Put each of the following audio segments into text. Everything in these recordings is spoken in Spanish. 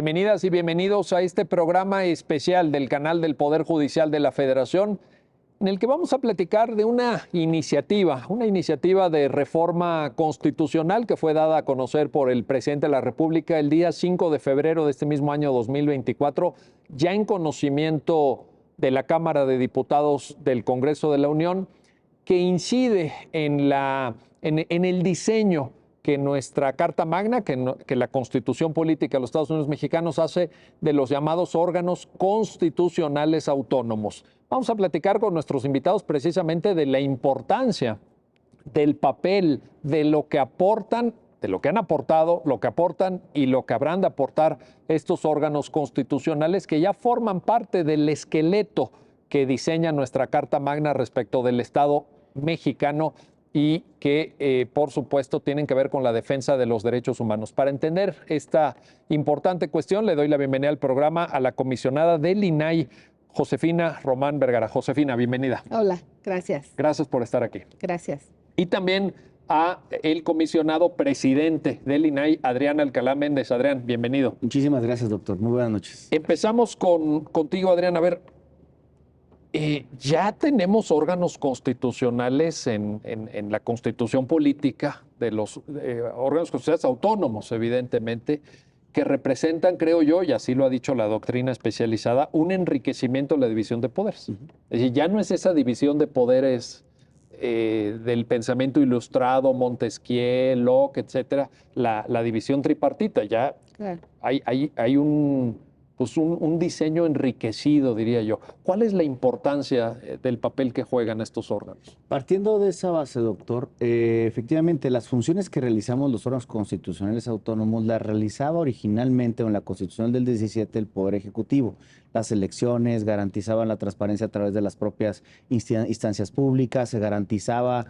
Bienvenidas y bienvenidos a este programa especial del canal del Poder Judicial de la Federación, en el que vamos a platicar de una iniciativa de reforma constitucional que fue dada a conocer por el presidente de la República el día 5 de febrero de este mismo año 2024, ya en conocimiento de la Cámara de Diputados del Congreso de la Unión, que incide en el diseño que nuestra Carta Magna, que la Constitución Política de los Estados Unidos Mexicanos hace de los llamados órganos constitucionales autónomos. Vamos a platicar con nuestros invitados precisamente de la importancia del papel, de lo que aportan, de lo que han aportado, lo que aportan y lo que habrán de aportar estos órganos constitucionales que ya forman parte del esqueleto que diseña nuestra Carta Magna respecto del Estado mexicano y que, por supuesto, tienen que ver con la defensa de los derechos humanos. Para entender esta importante cuestión, le doy la bienvenida al programa a la comisionada del INAI, Josefina Román Vergara. Josefina, bienvenida. Hola, gracias. Gracias por estar aquí. Gracias. Y también a el comisionado presidente del INAI, Adrián Alcalá Méndez. Adrián, bienvenido. Muchísimas gracias, doctor. Muy buenas noches. Empezamos contigo, Adrián. A ver, ya tenemos órganos constitucionales en la Constitución Política de los órganos constitucionales autónomos, evidentemente, que representan, creo yo, y así lo ha dicho la doctrina especializada, un enriquecimiento de la división de poderes. Es decir, ya no es esa división de poderes del pensamiento ilustrado, Montesquieu, Locke, etcétera, la división tripartita. Ya claro. hay un diseño enriquecido, diría yo. ¿Cuál es la importancia del papel que juegan estos órganos? Partiendo de esa base, doctor, efectivamente las funciones que realizamos los órganos constitucionales autónomos las realizaba originalmente en la Constitución del 17 el Poder Ejecutivo. Las elecciones garantizaban la transparencia a través de las propias instancias públicas, se garantizaba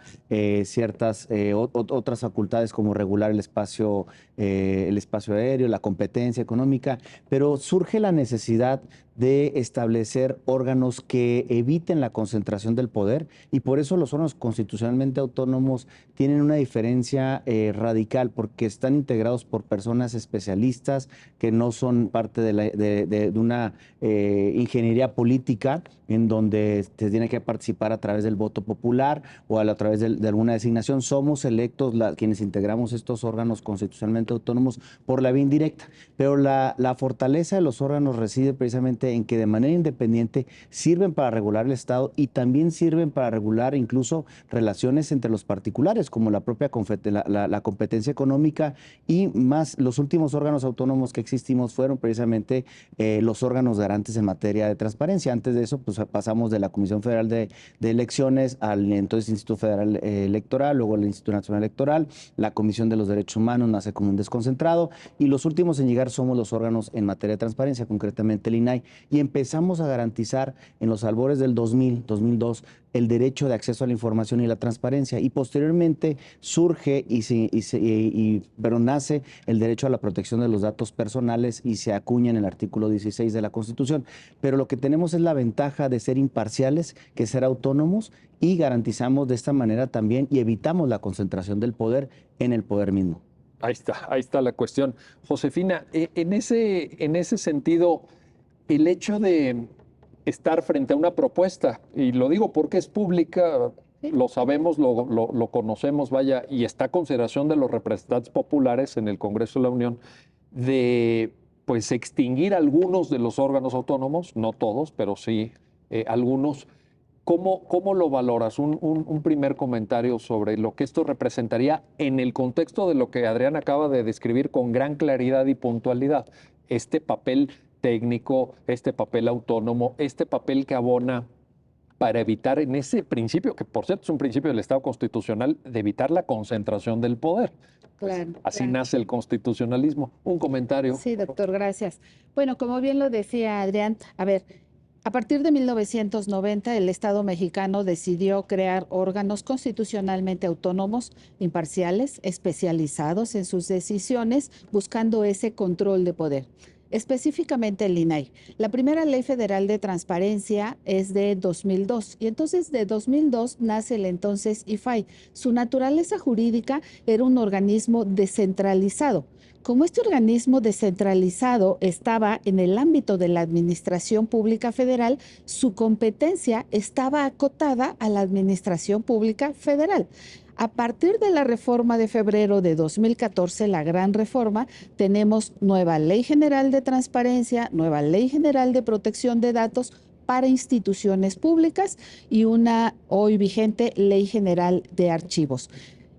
ciertas otras facultades como regular el espacio aéreo, la competencia económica, pero surge la necesidad de establecer órganos que eviten la concentración del poder y por eso los órganos constitucionalmente autónomos tienen una diferencia radical porque están integrados por personas especialistas que no son parte de una ingeniería política en donde se tiene que participar a través del voto popular o a través de alguna designación. Somos electos quienes integramos estos órganos constitucionalmente autónomos por la vía indirecta, pero la fortaleza de los órganos reside precisamente en que de manera independiente sirven para regular el Estado y también sirven para regular incluso relaciones entre los particulares, como la propia la competencia económica y más. Los últimos órganos autónomos que existimos fueron precisamente los órganos garantes en materia de transparencia. Antes de eso, pues pasamos de la Comisión Federal de Elecciones al entonces Instituto Federal Electoral, luego el Instituto Nacional Electoral, la Comisión de los Derechos Humanos nace como un desconcentrado y los últimos en llegar somos los órganos en materia de transparencia, concretamente el INAI. Y empezamos a garantizar en los albores del 2002, el derecho de acceso a la información y la transparencia. Y posteriormente surge pero nace el derecho a la protección de los datos personales y se acuña en el artículo 16 de la Constitución. Pero lo que tenemos es la ventaja de ser imparciales, que ser autónomos, y garantizamos de esta manera también y evitamos la concentración del poder en el poder mismo. Ahí está la cuestión. Josefina, en ese sentido, el hecho de estar frente a una propuesta, y lo digo porque es pública, sí, lo sabemos, lo conocemos, vaya, y está a consideración de los representantes populares en el Congreso de la Unión, de pues extinguir algunos de los órganos autónomos, no todos, pero sí algunos. ¿Cómo lo valoras? Un primer comentario sobre lo que esto representaría en el contexto de lo que Adrián acaba de describir con gran claridad y puntualidad, este papel técnico, este papel autónomo, este papel que abona para evitar en ese principio, que por cierto es un principio del Estado constitucional, de evitar la concentración del poder. Claro, pues así claro. nace el constitucionalismo. Un comentario. Sí, doctor, gracias. Bueno, como bien lo decía Adrián, a ver, a partir de 1990 el Estado mexicano decidió crear órganos constitucionalmente autónomos, imparciales, especializados en sus decisiones, buscando ese control de poder. Específicamente el INAI. La primera ley federal de transparencia es de 2002 y entonces de 2002 nace el entonces IFAI. Su naturaleza jurídica era un organismo descentralizado. Como este organismo descentralizado estaba en el ámbito de la Administración Pública Federal, su competencia estaba acotada a la Administración Pública Federal. A partir de la reforma de febrero de 2014, la gran reforma, tenemos nueva Ley General de Transparencia, nueva Ley General de Protección de Datos para instituciones públicas y una hoy vigente Ley General de Archivos.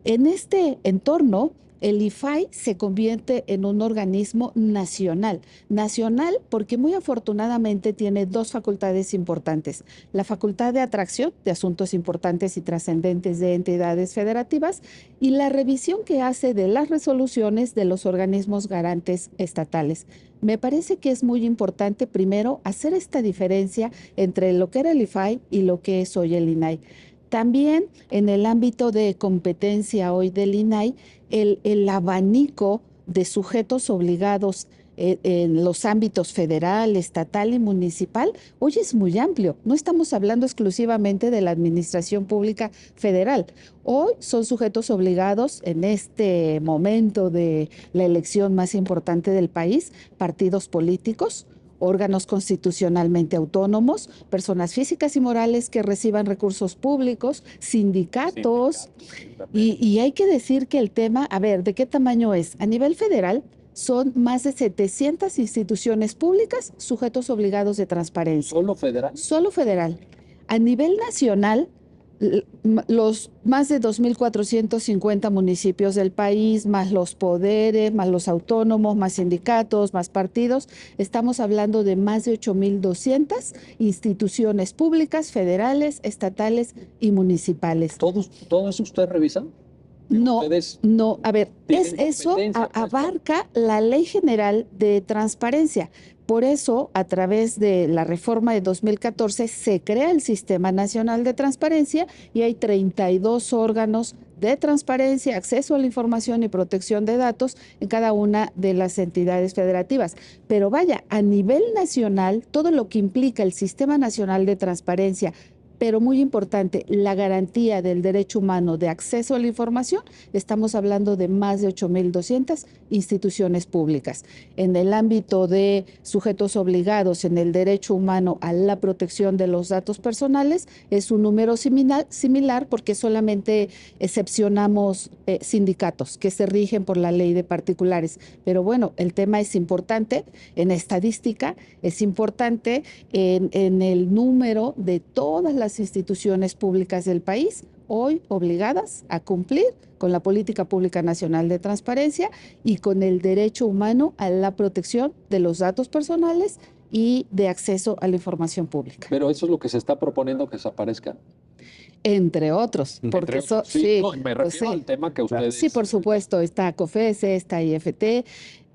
En este entorno, el IFAI se convierte en un organismo nacional. Nacional porque muy afortunadamente tiene dos facultades importantes. La facultad de atracción de asuntos importantes y trascendentes de entidades federativas y la revisión que hace de las resoluciones de los organismos garantes estatales. Me parece que es muy importante primero hacer esta diferencia entre lo que era el IFAI y lo que es hoy el INAI. También en el ámbito de competencia hoy del INAI, el abanico de sujetos obligados en los ámbitos federal, estatal y municipal, hoy es muy amplio. No estamos hablando exclusivamente de la administración pública federal. Hoy son sujetos obligados en este momento de la elección más importante del país, partidos políticos, órganos constitucionalmente autónomos, personas físicas y morales que reciban recursos públicos, sindicatos. Y hay que decir que el tema, a ver, ¿de qué tamaño es? A nivel federal son más de 700 instituciones públicas sujetos obligados de transparencia. ¿Solo federal? Solo federal. A nivel nacional, los más de 2.450 municipios del país, más los poderes, más los autónomos, más sindicatos, más partidos, estamos hablando de más de 8.200 instituciones públicas, federales, estatales y municipales. ¿Todo eso usted revisa? No, ¿Ustedes no, a ver, tienen eso competencia para esto? abarca la Ley General de Transparencia. Por eso, a través de la reforma de 2014, se crea el Sistema Nacional de Transparencia y hay 32 órganos de transparencia, acceso a la información y protección de datos en cada una de las entidades federativas. Pero vaya, a nivel nacional, todo lo que implica el Sistema Nacional de Transparencia, pero muy importante, la garantía del derecho humano de acceso a la información, estamos hablando de más de 8.200 instituciones públicas. En el ámbito de sujetos obligados en el derecho humano a la protección de los datos personales, es un número similar porque solamente excepcionamos sindicatos que se rigen por la ley de particulares. Pero bueno, el tema es importante en estadística, es importante en el número de todas las instituciones públicas del país, hoy obligadas a cumplir con la Política Pública Nacional de Transparencia y con el derecho humano a la protección de los datos personales y de acceso a la información pública. Pero eso es lo que se está proponiendo que desaparezca. Entre otros, porque sí, no, me refiero al tema que ustedes... Sí, por supuesto, está COFESE, está IFT.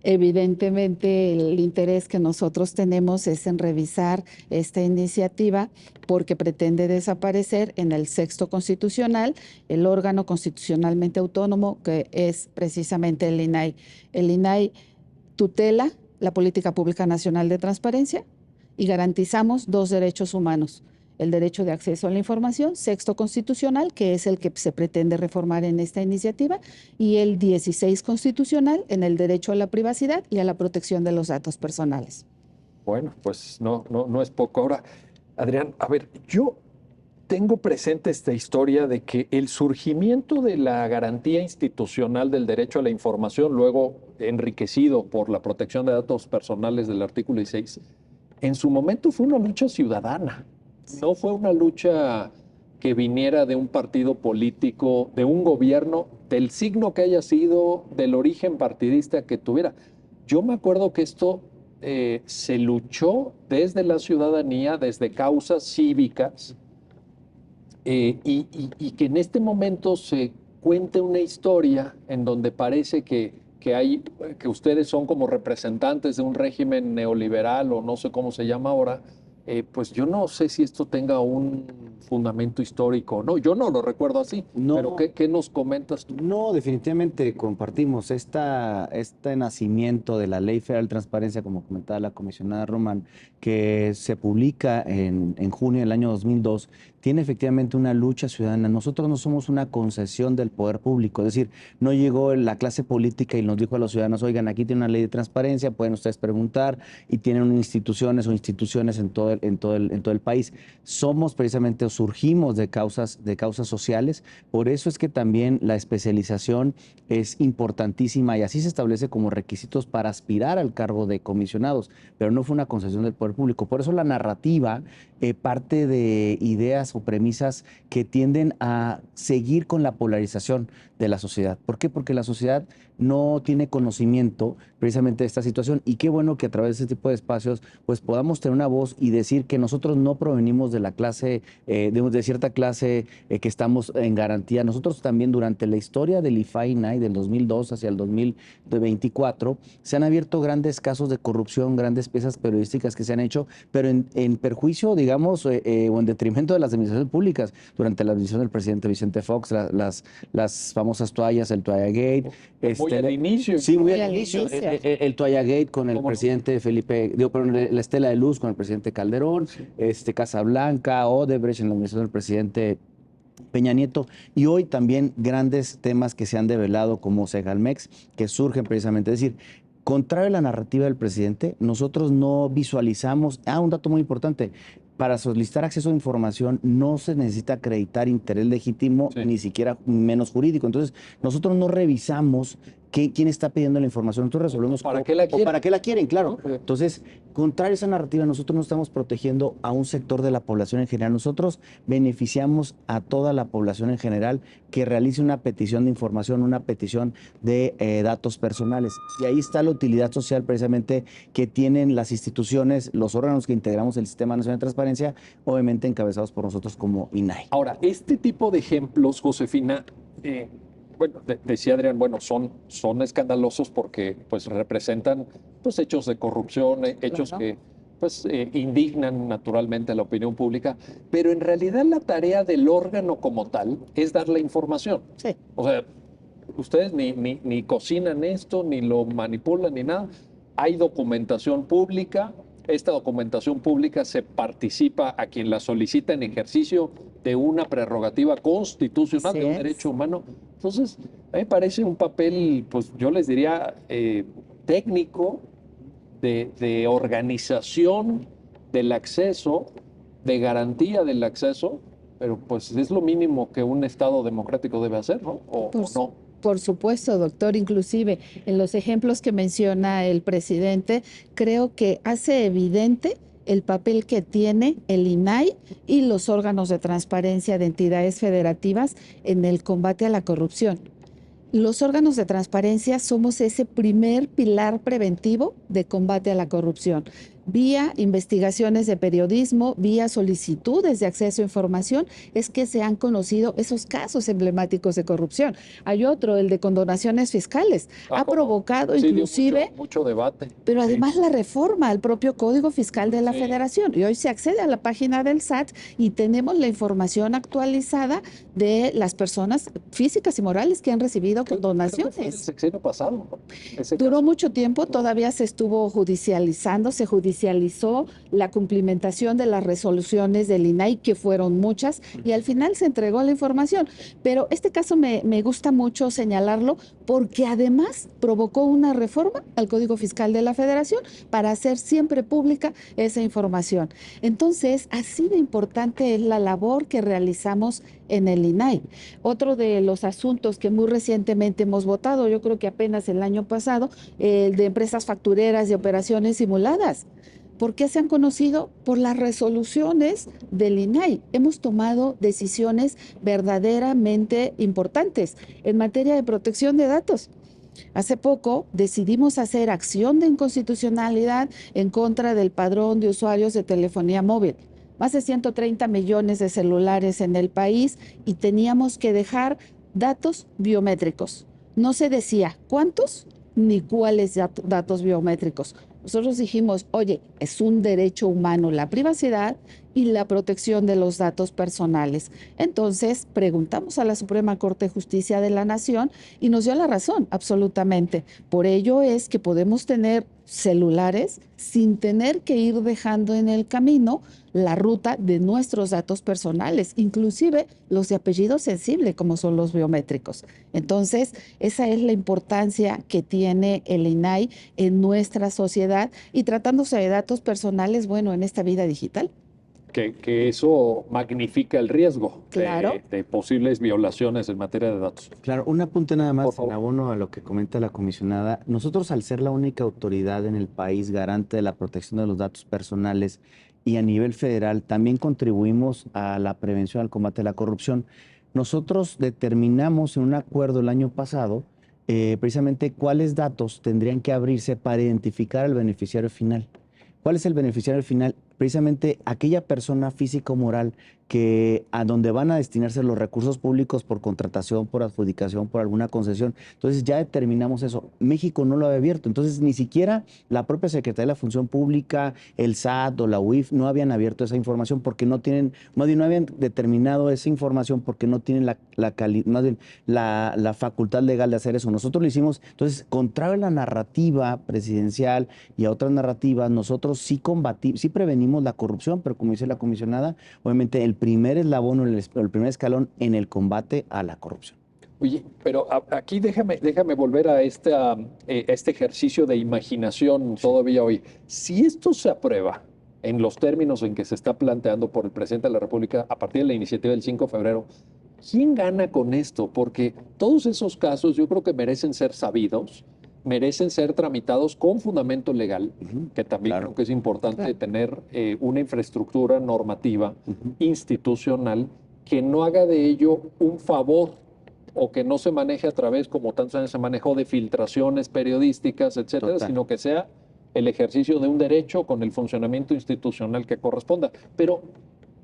Evidentemente, el interés que nosotros tenemos es en revisar esta iniciativa porque pretende desaparecer en el sexto constitucional el órgano constitucionalmente autónomo que es precisamente el INAI. El INAI tutela la Política Pública Nacional de Transparencia y garantizamos dos derechos humanos. El derecho de acceso a la información, sexto constitucional, que es el que se pretende reformar en esta iniciativa, y el 16 constitucional en el derecho a la privacidad y a la protección de los datos personales. Bueno, pues no es poco. Ahora, Adrián, a ver, yo tengo presente esta historia de que el surgimiento de la garantía institucional del derecho a la información, luego enriquecido por la protección de datos personales del artículo 16, en su momento fue una lucha ciudadana. No fue una lucha que viniera de un partido político, de un gobierno, del signo que haya sido, del origen partidista que tuviera. Yo me acuerdo que esto se luchó desde la ciudadanía, desde causas cívicas, y que en este momento se cuente una historia en donde parece que ustedes son como representantes de un régimen neoliberal o no sé cómo se llama ahora. Pues yo no sé si esto tenga un fundamento histórico o no. Yo no lo recuerdo así. No. Pero ¿qué nos comentas tú? No, definitivamente compartimos este nacimiento de la Ley Federal de Transparencia, como comentaba la comisionada Román, que se publica en junio del año 2002, tiene efectivamente una lucha ciudadana. Nosotros no somos una concesión del poder público, es decir, no llegó la clase política y nos dijo a los ciudadanos, oigan, aquí tiene una ley de transparencia, pueden ustedes preguntar, y tienen instituciones en todo el país. Somos precisamente, o surgimos de causas sociales, por eso es que también la especialización es importantísima y así se establece como requisitos para aspirar al cargo de comisionados, pero no fue una concesión del poder público. Por eso la narrativa parte de ideas o premisas que tienden a seguir con la polarización de la sociedad. ¿Por qué? Porque la sociedad no tiene conocimiento precisamente de esta situación, y qué bueno que a través de este tipo de espacios pues podamos tener una voz y decir que nosotros no provenimos de la clase, de cierta clase que estamos en garantía. Nosotros también durante la historia del IFAI-INAI del 2002 hacia el 2024 se han abierto grandes casos de corrupción, grandes piezas periodísticas que se han hecho, pero en perjuicio, digamos, o en detrimento de las administraciones públicas. Durante la administración del presidente Vicente Fox, las famosas toallas, el Toallagate. Muy al inicio. Sí, muy Muy al al inicio. inicio. El Toallagate con el presidente Felipe, la Estela de Luz con el presidente Calderón, Casa Blanca, Odebrecht en la administración del presidente Peña Nieto, y hoy también grandes temas que se han develado como Segalmex, que surgen precisamente. Es decir, contrario a la narrativa del presidente, nosotros no visualizamos, un dato muy importante, para solicitar acceso a información no se necesita acreditar interés legítimo, ni siquiera menos jurídico. Entonces, nosotros no revisamos quién está pidiendo la información. Nosotros resolvemos ¿Para qué la quieren? para qué la quieren, claro. Entonces, contrario a esa narrativa, nosotros no estamos protegiendo a un sector de la población en general. Nosotros beneficiamos a toda la población en general que realice una petición de información, una petición de datos personales. Y ahí está la utilidad social precisamente que tienen las instituciones, los órganos que integramos el Sistema Nacional de Transparencia, obviamente encabezados por nosotros como INAI. Ahora, este tipo de ejemplos, Josefina, bueno, decía Adrián, bueno, son escandalosos porque pues representan pues hechos de corrupción, hechos Claro. que pues indignan naturalmente a la opinión pública, pero en realidad la tarea del órgano como tal es dar la información. Sí. O sea, ustedes ni cocinan esto, ni lo manipulan, ni nada. Hay documentación pública. Esta documentación pública se participa a quien la solicita en ejercicio de una prerrogativa constitucional, Así de un es. derecho humano. Entonces, a mí me parece un papel, pues yo les diría, técnico, de organización del acceso, de garantía del acceso, pero pues es lo mínimo que un Estado democrático debe hacer, ¿no? ¿O no? Por supuesto, doctor. Inclusive en los ejemplos que menciona el presidente, creo que hace evidente el papel que tiene el INAI y los órganos de transparencia de entidades federativas en el combate a la corrupción. Los órganos de transparencia somos ese primer pilar preventivo de combate a la corrupción. Vía investigaciones de periodismo, vía solicitudes de acceso a información, es que se han conocido esos casos emblemáticos de corrupción. Hay otro, el de condonaciones fiscales. Ha provocado Sí, dio inclusive, mucho debate. pero Sí. además la reforma al propio Código Fiscal de la Federación. Y hoy se accede a la página del SAT y tenemos la información actualizada de las personas físicas y morales que han recibido Creo que fue el condonaciones. sexenio pasado, ¿no? Ese Duró caso. mucho tiempo, todavía se estuvo judicializando, se judicializó la cumplimentación de las resoluciones del INAI, que fueron muchas, y al final se entregó la información. Pero este caso me gusta mucho señalarlo porque además provocó una reforma al Código Fiscal de la Federación para hacer siempre pública esa información. Entonces, así de importante es la labor que realizamos en el INAI. Otro de los asuntos que muy recientemente hemos votado, yo creo que apenas el año pasado, el de empresas factureras y operaciones simuladas. ¿Por qué se han conocido? Por las resoluciones del INAI. Hemos tomado decisiones verdaderamente importantes en materia de protección de datos. Hace poco decidimos hacer acción de inconstitucionalidad en contra del padrón de usuarios de telefonía móvil. Más de 130 millones de celulares en el país y teníamos que dejar datos biométricos. No se decía cuántos ni cuáles datos biométricos. Nosotros dijimos, oye, es un derecho humano la privacidad y la protección de los datos personales. Entonces, preguntamos a la Suprema Corte de Justicia de la Nación y nos dio la razón, absolutamente. Por ello es que podemos tener celulares sin tener que ir dejando en el camino la ruta de nuestros datos personales, inclusive los de apellido sensible, como son los biométricos. Entonces, esa es la importancia que tiene el INAI en nuestra sociedad y tratándose de datos personales, bueno, en esta vida digital. Que eso magnifica el riesgo Claro. de posibles violaciones en materia de datos. Claro, un apunte nada Por más favor. en abono a lo que comenta la comisionada. Nosotros, al ser la única autoridad en el país garante de la protección de los datos personales y a nivel federal, también contribuimos a la prevención, al combate de la corrupción. Nosotros determinamos en un acuerdo el año pasado precisamente cuáles datos tendrían que abrirse para identificar al beneficiario final. ¿Cuál es el beneficiario final? Precisamente aquella persona física o moral que a donde van a destinarse los recursos públicos por contratación, por adjudicación, por alguna concesión. Entonces ya determinamos eso. México no lo había abierto. Entonces ni siquiera la propia Secretaría de la Función Pública, el SAT o la UIF no habían abierto esa información porque no tienen, más bien no habían determinado esa información porque no tienen más bien la facultad legal de hacer eso. Nosotros lo hicimos. Entonces, contrario a la narrativa presidencial y a otras narrativas, nosotros sí combatimos, sí prevenimos la corrupción, pero como dice la comisionada, obviamente el primer eslabón o el primer escalón en el combate a la corrupción. Oye, pero aquí déjame volver a este ejercicio de imaginación todavía hoy. Si esto se aprueba en los términos en que se está planteando por el presidente de la República a partir de la iniciativa del 5 de febrero, ¿quién gana con esto? Porque todos esos casos yo creo que merecen ser sabidos, merecen ser tramitados con fundamento legal, que también Claro. creo que es importante Claro. tener una infraestructura normativa, Ujú. institucional, que no haga de ello un favor o que no se maneje a través, como tantos años se manejó, de filtraciones periodísticas, etcétera, Total. sino que sea el ejercicio de un derecho con el funcionamiento institucional que corresponda. Pero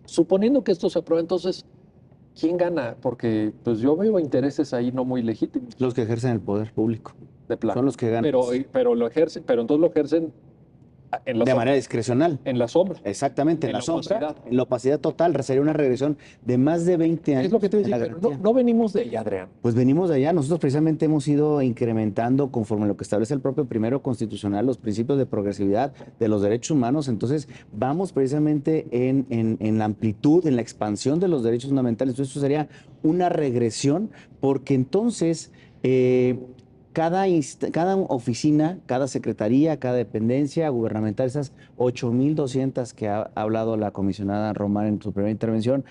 suponiendo que esto se apruebe, entonces, ¿quién gana? Porque pues yo veo intereses ahí no muy legítimos, Los que ejercen el poder público. de plano. Son los que ganan. Pero entonces lo ejercen en la De sombra. manera discrecional. En la sombra. Exactamente, en En la la sombra, opacidad. en la opacidad total, sería una regresión de más de 20 años. Es lo que te voy a en la decir, pero no, garantía. no venimos de allá, Adrián. Pues venimos de allá. Nosotros precisamente hemos ido incrementando, conforme a lo que establece el propio primero constitucional, los principios de progresividad de los derechos humanos. Entonces, vamos precisamente en la amplitud, en la expansión de los derechos fundamentales. Entonces, eso sería una regresión, porque entonces cada oficina, cada secretaría, cada dependencia gubernamental, esas 8,200 que ha hablado la comisionada Román en su primera intervención,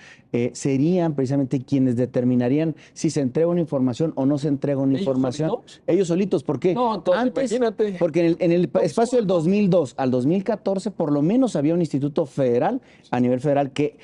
serían precisamente quienes determinarían si se entrega una información o no se entrega una ¿Ellos información. solitos? Ellos solitos, ¿por qué? No, entonces imagínate. Porque en el espacio del 2002 al 2014, por lo menos había un instituto federal, a nivel federal, que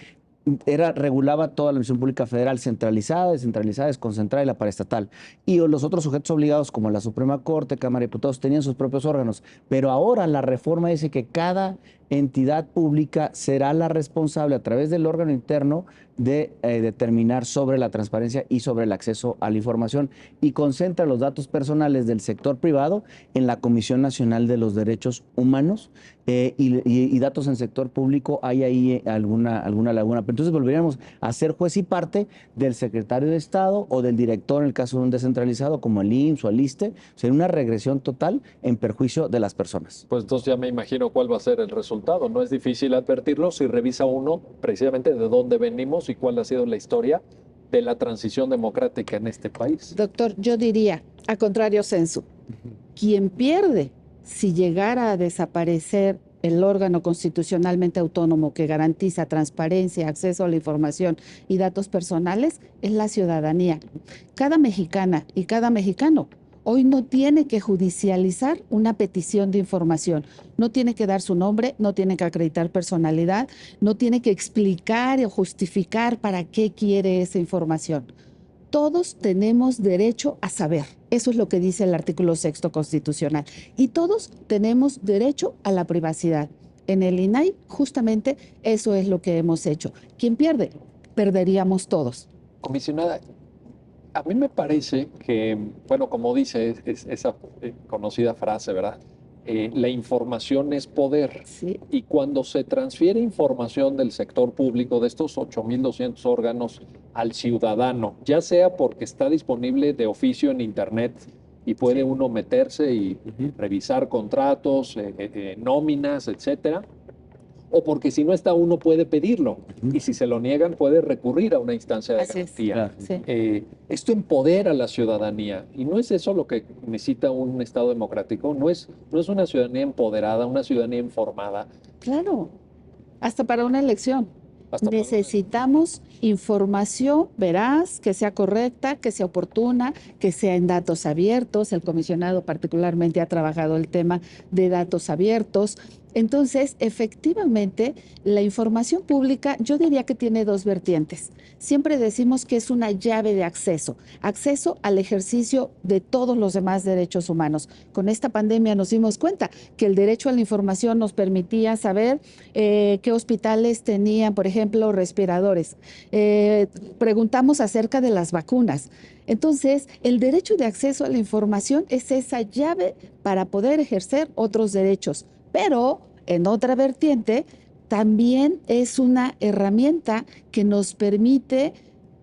regulaba toda la administración pública federal, centralizada, descentralizada, desconcentrada y la paraestatal. Y los otros sujetos obligados, como la Suprema Corte, Cámara de Diputados, tenían sus propios órganos. Pero ahora la reforma dice que cada entidad pública será la responsable, a través del órgano interno, de determinar sobre la transparencia y sobre el acceso a la información, y concentra los datos personales del sector privado en la Comisión Nacional de los Derechos Humanos, y datos en sector público hay ahí alguna laguna. Pero entonces volveríamos a ser juez y parte del secretario de Estado o del director en el caso de un descentralizado como el IMSS o el ISSSTE. Sería una regresión total en perjuicio de las personas. Pues entonces ya me imagino cuál va a ser el resultado. No es difícil advertirlo si revisa uno precisamente de dónde venimos y cuál ha sido la historia de la transición democrática en este país. Doctor, yo diría, a contrario sensu, quien pierde si llegara a desaparecer el órgano constitucionalmente autónomo que garantiza transparencia, acceso a la información y datos personales es la ciudadanía. Cada mexicana y cada mexicano hoy no tiene que judicializar una petición de información, no tiene que dar su nombre, no tiene que acreditar personalidad, no tiene que explicar o justificar para qué quiere esa información. Todos tenemos derecho a saber. Eso es lo que dice el artículo 6 constitucional. Y todos tenemos derecho a la privacidad. En el INAI, justamente eso es lo que hemos hecho. ¿Quién pierde? Perderíamos todos. Comisionada, a mí me parece que, bueno, como dice esa conocida frase, ¿verdad? la información es poder. Sí. Y cuando se transfiere información del sector público, de estos 8.200 órganos, al ciudadano, ya sea porque está disponible de oficio en Internet y puede uno meterse y revisar contratos, nóminas, etcétera, o porque si no está uno puede pedirlo y si se lo niegan puede recurrir a una instancia de Así es. garantía. Claro. Sí. Esto empodera a la ciudadanía y no es eso lo que necesita un Estado democrático, no es una ciudadanía empoderada, una ciudadanía informada. Claro, hasta para una elección. Hasta para una- Necesitamos información veraz, que sea correcta, que sea oportuna, que sea en datos abiertos. El comisionado particularmente ha trabajado el tema de datos abiertos. Entonces, efectivamente, la información pública, yo diría que tiene dos vertientes. Siempre decimos que es una llave de acceso al ejercicio de todos los demás derechos humanos. Con esta pandemia nos dimos cuenta que el derecho a la información nos permitía saber qué hospitales tenían, por ejemplo, respiradores. Preguntamos acerca de las vacunas. Entonces, el derecho de acceso a la información es esa llave para poder ejercer otros derechos. Pero, en otra vertiente, también es una herramienta que nos permite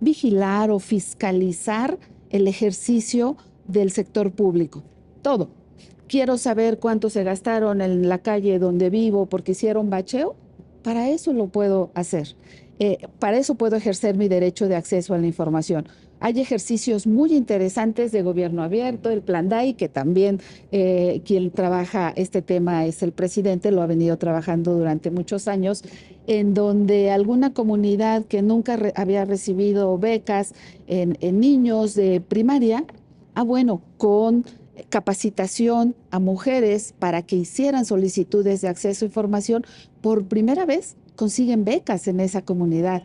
vigilar o fiscalizar el ejercicio del sector público. Todo. Quiero saber cuánto se gastaron en la calle donde vivo porque hicieron bacheo. Para eso lo puedo hacer. Para eso puedo ejercer mi derecho de acceso a la información. Hay ejercicios muy interesantes de gobierno abierto, el Plan DAI, que también quien trabaja este tema es el presidente, lo ha venido trabajando durante muchos años, en donde alguna comunidad que nunca había recibido becas en niños de primaria, bueno, con capacitación a mujeres para que hicieran solicitudes de acceso a información, por primera vez consiguen becas en esa comunidad.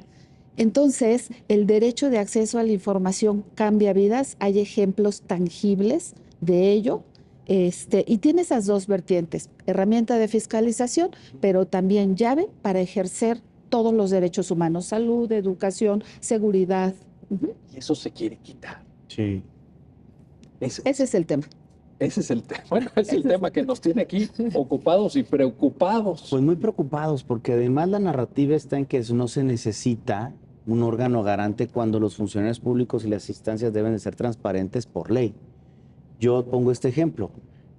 Entonces, el derecho de acceso a la información cambia vidas, hay ejemplos tangibles de ello, y tiene esas dos vertientes, herramienta de fiscalización, pero también llave para ejercer todos los derechos humanos, salud, educación, seguridad. Y eso se quiere quitar. Sí. Ese es el tema. Ese es el tema. Bueno, es el tema que nos tiene aquí ocupados y preocupados. Pues muy preocupados, porque además la narrativa está en que no se necesita un órgano garante cuando los funcionarios públicos y las instancias deben de ser transparentes por ley. Yo pongo este ejemplo.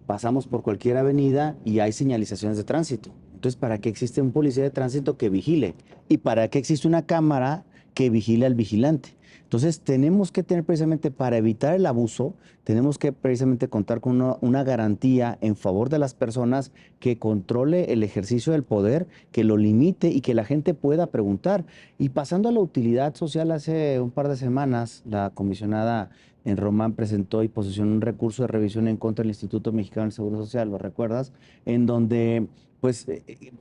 Pasamos por cualquier avenida y hay señalizaciones de tránsito. Entonces, ¿para qué existe un policía de tránsito que vigile? ¿Y para qué existe una cámara que vigile al vigilante? Entonces, tenemos que tener precisamente, para evitar el abuso, tenemos que precisamente contar con una garantía en favor de las personas que controle el ejercicio del poder, que lo limite y que la gente pueda preguntar. Y pasando a la utilidad social, hace un par de semanas, la comisionada en Román presentó y posicionó un recurso de revisión en contra del Instituto Mexicano del Seguro Social, ¿lo recuerdas? En donde pues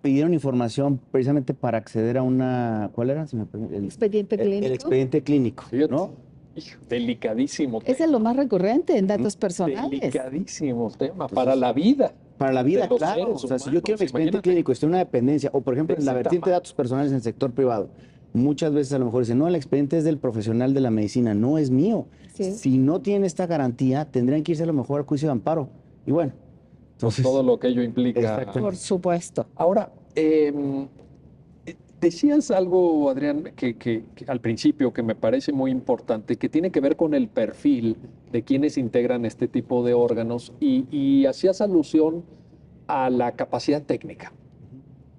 pidieron información precisamente para acceder a una, ¿cuál era? Si me permite, Expediente clínico. el expediente clínico, Fíjate. ¿no? Hijo, delicadísimo tema. Ese es lo más recurrente en datos personales. Delicadísimo tema para la vida. Para la vida, de los claro. seres O sea, si yo humanos, quiero un expediente imagínate. clínico, estoy en una dependencia, o por ejemplo, De en la ese vertiente de tamaño. datos personales en el sector privado, muchas veces a lo mejor dicen, no, el expediente es del profesional de la medicina, no es mío. Sí. Si no tiene esta garantía, tendrían que irse a lo mejor al juicio de amparo. Y bueno, entonces, Todo lo que ello implica. Exacto. Por supuesto. Ahora, decías algo, Adrián, que al principio que me parece muy importante, que tiene que ver con el perfil de quienes integran este tipo de órganos y hacías alusión a la capacidad técnica,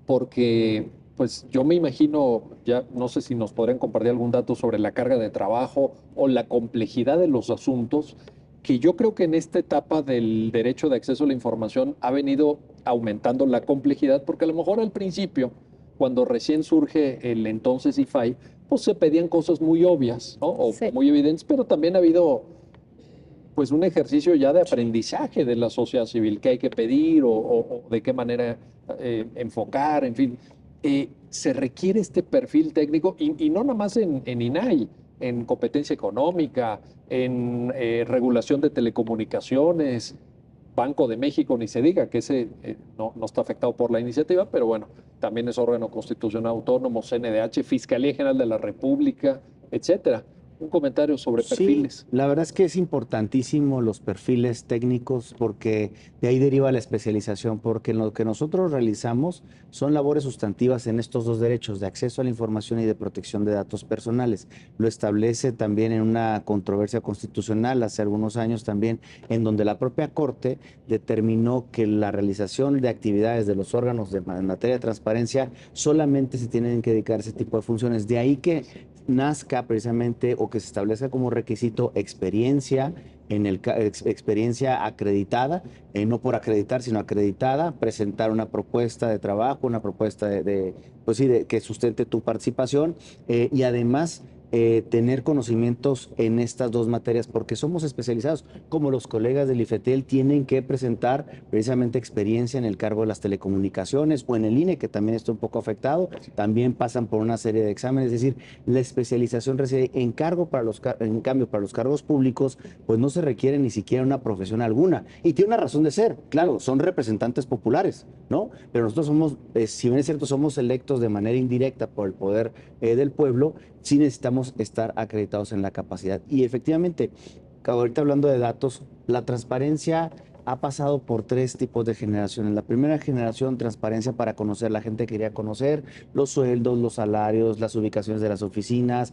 porque pues yo me imagino, ya no sé si nos podrían compartir algún dato sobre la carga de trabajo o la complejidad de los asuntos, que yo creo que en esta etapa del derecho de acceso a la información ha venido aumentando la complejidad, porque a lo mejor al principio, cuando recién surge el entonces IFAI, pues se pedían cosas muy obvias, ¿no? O Sí. muy evidentes, pero también ha habido pues un ejercicio ya de aprendizaje de la sociedad civil, qué hay que pedir o de qué manera enfocar, en fin. Se requiere este perfil técnico y no nada más en INAI, en competencia económica, en regulación de telecomunicaciones, Banco de México, ni se diga que ese no está afectado por la iniciativa, pero bueno, también es órgano constitucional autónomo, CNDH, Fiscalía General de la República, etcétera. un comentario sobre Sí, perfiles. la verdad es que es importantísimo los perfiles técnicos porque de ahí deriva la especialización, porque lo que nosotros realizamos son labores sustantivas en estos dos derechos de acceso a la información y de protección de datos personales. Lo establece también en una controversia constitucional hace algunos años también, en donde la propia Corte determinó que la realización de actividades de los órganos en materia de transparencia solamente se tienen que dedicar a ese tipo de funciones. De ahí que nazca precisamente o que se establezca como requisito experiencia experiencia acreditada, no por acreditar, sino acreditada, presentar una propuesta de trabajo, una propuesta pues sí, que sustente tu participación y además tener conocimientos en estas dos materias, porque somos especializados, como los colegas del IFETEL tienen que presentar precisamente experiencia en el cargo de las telecomunicaciones o en el INE, que también está un poco afectado, también pasan por una serie de exámenes, es decir, la especialización reside en cambio para los cargos públicos, pues no se requiere ni siquiera una profesión alguna, y tiene una razón de ser, claro, son representantes populares, ¿no? Pero nosotros somos, si bien es cierto, somos electos de manera indirecta por el poder del pueblo, sí necesitamos estar acreditados en la capacidad. Y efectivamente, ahorita hablando de datos, la transparencia ha pasado por tres tipos de generaciones. La primera generación, transparencia para conocer, la gente quería conocer los sueldos, los salarios, las ubicaciones de las oficinas,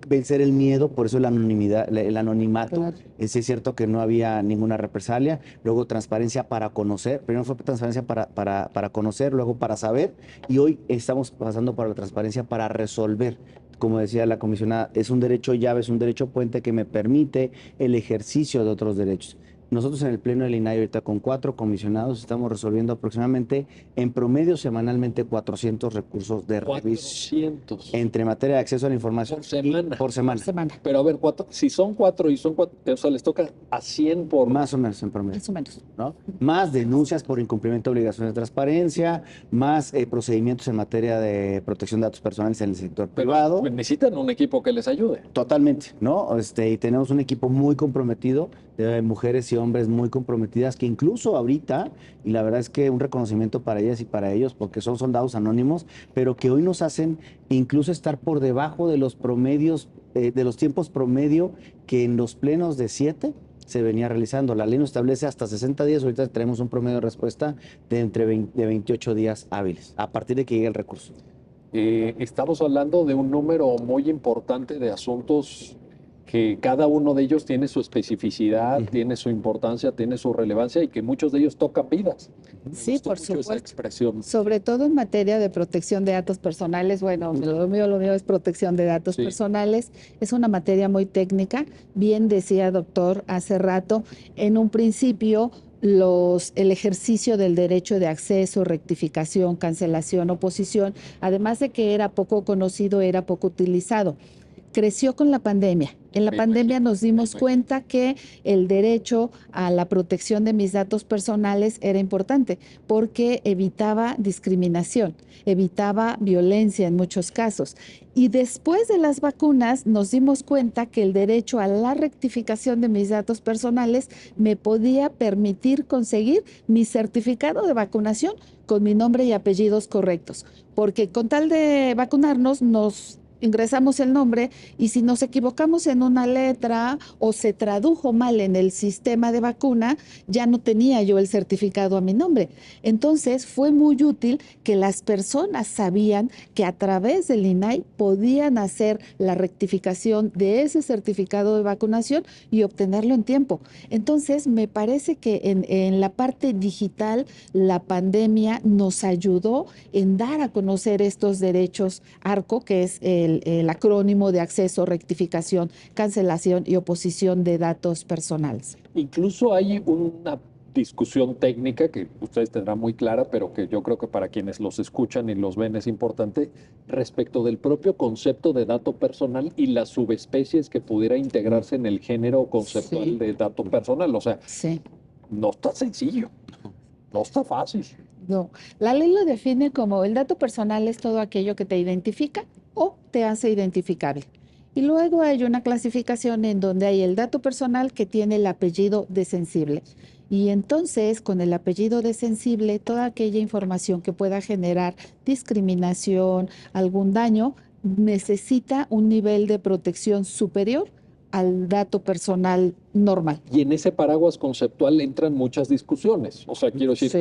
vencer el miedo, por eso la anonimidad, el anonimato. Claro. Es cierto que no había ninguna represalia. Luego transparencia para conocer, primero fue transparencia para conocer, luego para saber, y hoy estamos pasando por la transparencia para resolver. Como decía la comisionada, es un derecho llave, es un derecho puente que me permite el ejercicio de otros derechos. Nosotros en el Pleno del INAI ahorita con 4 comisionados estamos resolviendo aproximadamente en promedio semanalmente 400 recursos de revisión 400 entre materia de acceso a la información por semana. por semana. Semana, Pero a ver, si son 4 y son 4, o sea, les toca a 100 por... Más o menos en promedio. más o menos. ¿No? Más denuncias por incumplimiento de obligaciones de transparencia, más procedimientos en materia de protección de datos personales en el sector Pero privado. necesitan un equipo que les ayude. Totalmente, ¿no? Y tenemos un equipo muy comprometido, de mujeres y hombres muy comprometidas, que incluso ahorita, y la verdad es que un reconocimiento para ellas y para ellos, porque son soldados anónimos, pero que hoy nos hacen incluso estar por debajo de los promedios, de los tiempos promedio que en los plenos de 7 se venía realizando. La ley nos establece hasta 60 días, ahorita tenemos un promedio de respuesta de entre 28 días hábiles, a partir de que llegue el recurso. Estamos hablando de un número muy importante de asuntos que cada uno de ellos tiene su especificidad, tiene su importancia, tiene su relevancia y que muchos de ellos tocan vidas. Me Sí, gustó por mucho esa supuesto. expresión. Sobre todo en materia de protección de datos personales, bueno, lo mío es protección de datos Sí. personales, es una materia muy técnica, bien decía doctor hace rato, en un principio el ejercicio del derecho de acceso, rectificación, cancelación, oposición, además de que era poco conocido, era poco utilizado. Creció con la pandemia. En la Me pandemia imagino, nos dimos me imagino. cuenta que el derecho a la protección de mis datos personales era importante porque evitaba discriminación, evitaba violencia en muchos casos. Y después de las vacunas nos dimos cuenta que el derecho a la rectificación de mis datos personales me podía permitir conseguir mi certificado de vacunación con mi nombre y apellidos correctos, porque con tal de vacunarnos nos ingresamos el nombre y si nos equivocamos en una letra o se tradujo mal en el sistema de vacuna, ya no tenía yo el certificado a mi nombre. Entonces fue muy útil que las personas sabían que a través del INAI podían hacer la rectificación de ese certificado de vacunación y obtenerlo en tiempo. Entonces me parece que en la parte digital la pandemia nos ayudó en dar a conocer estos derechos ARCO, que es el acrónimo de acceso, rectificación, cancelación y oposición de datos personales. Incluso hay una discusión técnica que ustedes tendrán muy clara, pero que yo creo que para quienes los escuchan y los ven es importante, respecto del propio concepto de dato personal y las subespecies que pudiera integrarse en el género conceptual Sí. de dato personal. O sea, Sí. no está sencillo, no está fácil. No, la ley lo define como el dato personal es todo aquello que te identifica o te hace identificable. Y luego hay una clasificación en donde hay el dato personal que tiene el apellido de sensible. Y entonces, con el apellido de sensible, toda aquella información que pueda generar discriminación, algún daño, necesita un nivel de protección superior al dato personal normal. Y en ese paraguas conceptual entran muchas discusiones. O sea, quiero decir,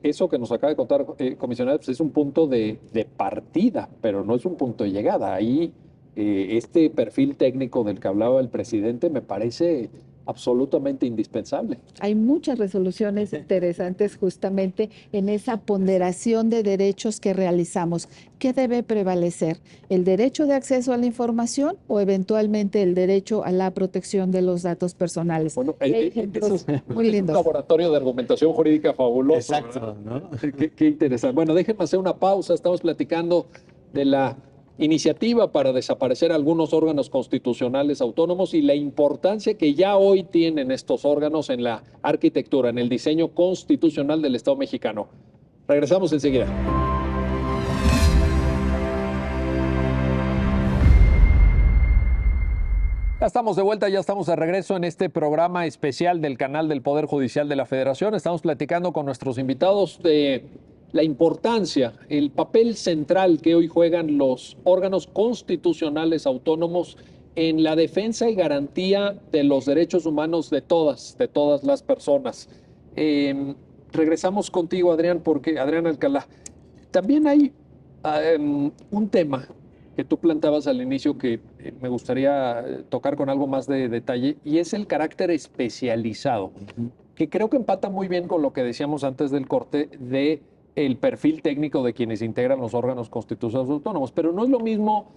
eso que nos acaba de contar, comisionada, pues es un punto de partida, pero no es un punto de llegada. Ahí, este perfil técnico del que hablaba el presidente me parece absolutamente indispensable. Hay muchas resoluciones interesantes justamente en esa ponderación de derechos que realizamos. ¿Qué debe prevalecer? ¿El derecho de acceso a la información o eventualmente el derecho a la protección de los datos personales? Bueno, ejemplos muy es un lindos. laboratorio de argumentación jurídica fabuloso. Exacto, ¿no? Qué interesante. Bueno, déjenme hacer una pausa. Estamos platicando de la iniciativa para desaparecer algunos órganos constitucionales autónomos y la importancia que ya hoy tienen estos órganos en la arquitectura, en el diseño constitucional del Estado mexicano. Regresamos enseguida. Ya estamos de vuelta, ya estamos de regreso en este programa especial del canal del Poder Judicial de la Federación. Estamos platicando con nuestros invitados de la importancia, el papel central que hoy juegan los órganos constitucionales autónomos en la defensa y garantía de los derechos humanos de todas las personas. Regresamos contigo, Adrián, porque Adrián Alcalá, también hay un tema que tú plantabas al inicio que me gustaría tocar con algo más de detalle, y es el carácter especializado, que creo que empata muy bien con lo que decíamos antes del corte de el perfil técnico de quienes integran los órganos constitucionales autónomos, pero no es lo mismo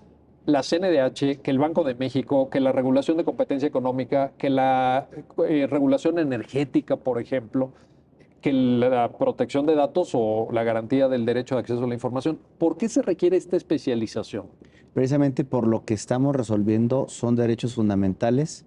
la CNDH, que el Banco de México, que la regulación de competencia económica, que la regulación energética, por ejemplo, que la protección de datos o la garantía del derecho de acceso a la información. ¿Por qué se requiere esta especialización? Precisamente por lo que estamos resolviendo son derechos fundamentales,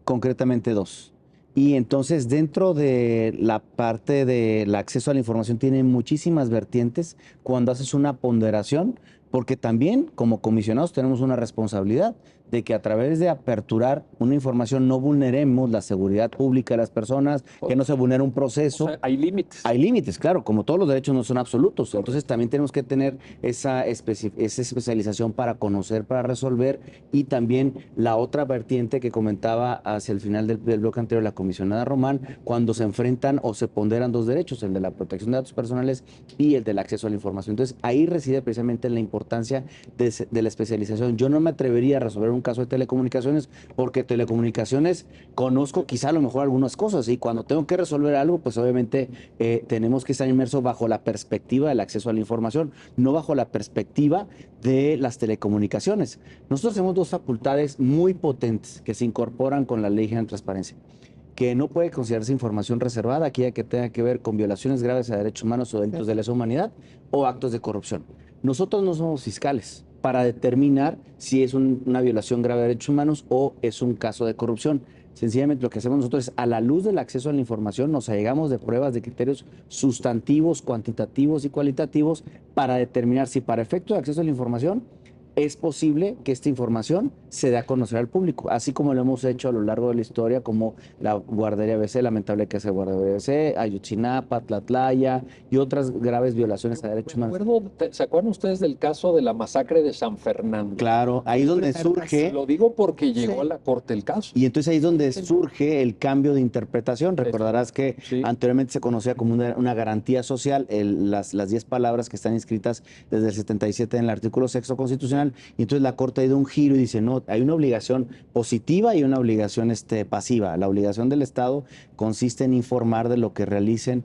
concretamente dos. Y entonces dentro de la parte del acceso a la información tiene muchísimas vertientes cuando haces una ponderación, porque también como comisionados tenemos una responsabilidad de que a través de aperturar una información no vulneremos la seguridad pública de las personas, que no se vulnere un proceso. O sea, hay límites. Hay límites, claro, como todos los derechos no son absolutos. Entonces también tenemos que tener esa especialización para conocer, para resolver, y también la otra vertiente que comentaba hacia el final del bloque anterior la comisionada Román, cuando se enfrentan o se ponderan dos derechos, el de la protección de datos personales y el del acceso a la información. Entonces ahí reside precisamente la importancia de la especialización. Yo no me atrevería a resolver un caso de telecomunicaciones, porque telecomunicaciones conozco quizá a lo mejor algunas cosas, y cuando tengo que resolver algo, pues obviamente tenemos que estar inmersos bajo la perspectiva del acceso a la información, no bajo la perspectiva de las telecomunicaciones. Nosotros tenemos dos facultades muy potentes que se incorporan con la Ley General de Transparencia, que no puede considerarse información reservada, aquella que tenga que ver con violaciones graves a derechos humanos o delitos de lesa humanidad o actos de corrupción. Nosotros no somos fiscales para determinar si es una violación grave de derechos humanos o es un caso de corrupción. Sencillamente lo que hacemos nosotros es, a la luz del acceso a la información, nos allegamos de pruebas de criterios sustantivos, cuantitativos y cualitativos para determinar si para efecto de acceso a la información es posible que esta información se dé a conocer al público, así como lo hemos hecho a lo largo de la historia, como la guardería ABC, lamentable que hace guardería ABC, Ayotzinapa, Tlatlaya y otras graves violaciones a derechos humanos. ¿Se acuerdan ustedes del caso de la masacre de San Fernando? Claro, ahí es donde surge... Lo digo porque llegó a la corte el caso. Y entonces ahí es donde surge el cambio de interpretación. Recordarás que anteriormente se conocía como una garantía social, las 10 palabras que están inscritas desde el 77 en el artículo 6 constitucional, y entonces la Corte ha ido un giro y dice, no, hay una obligación positiva y una obligación pasiva. La obligación del Estado consiste en informar de lo que realicen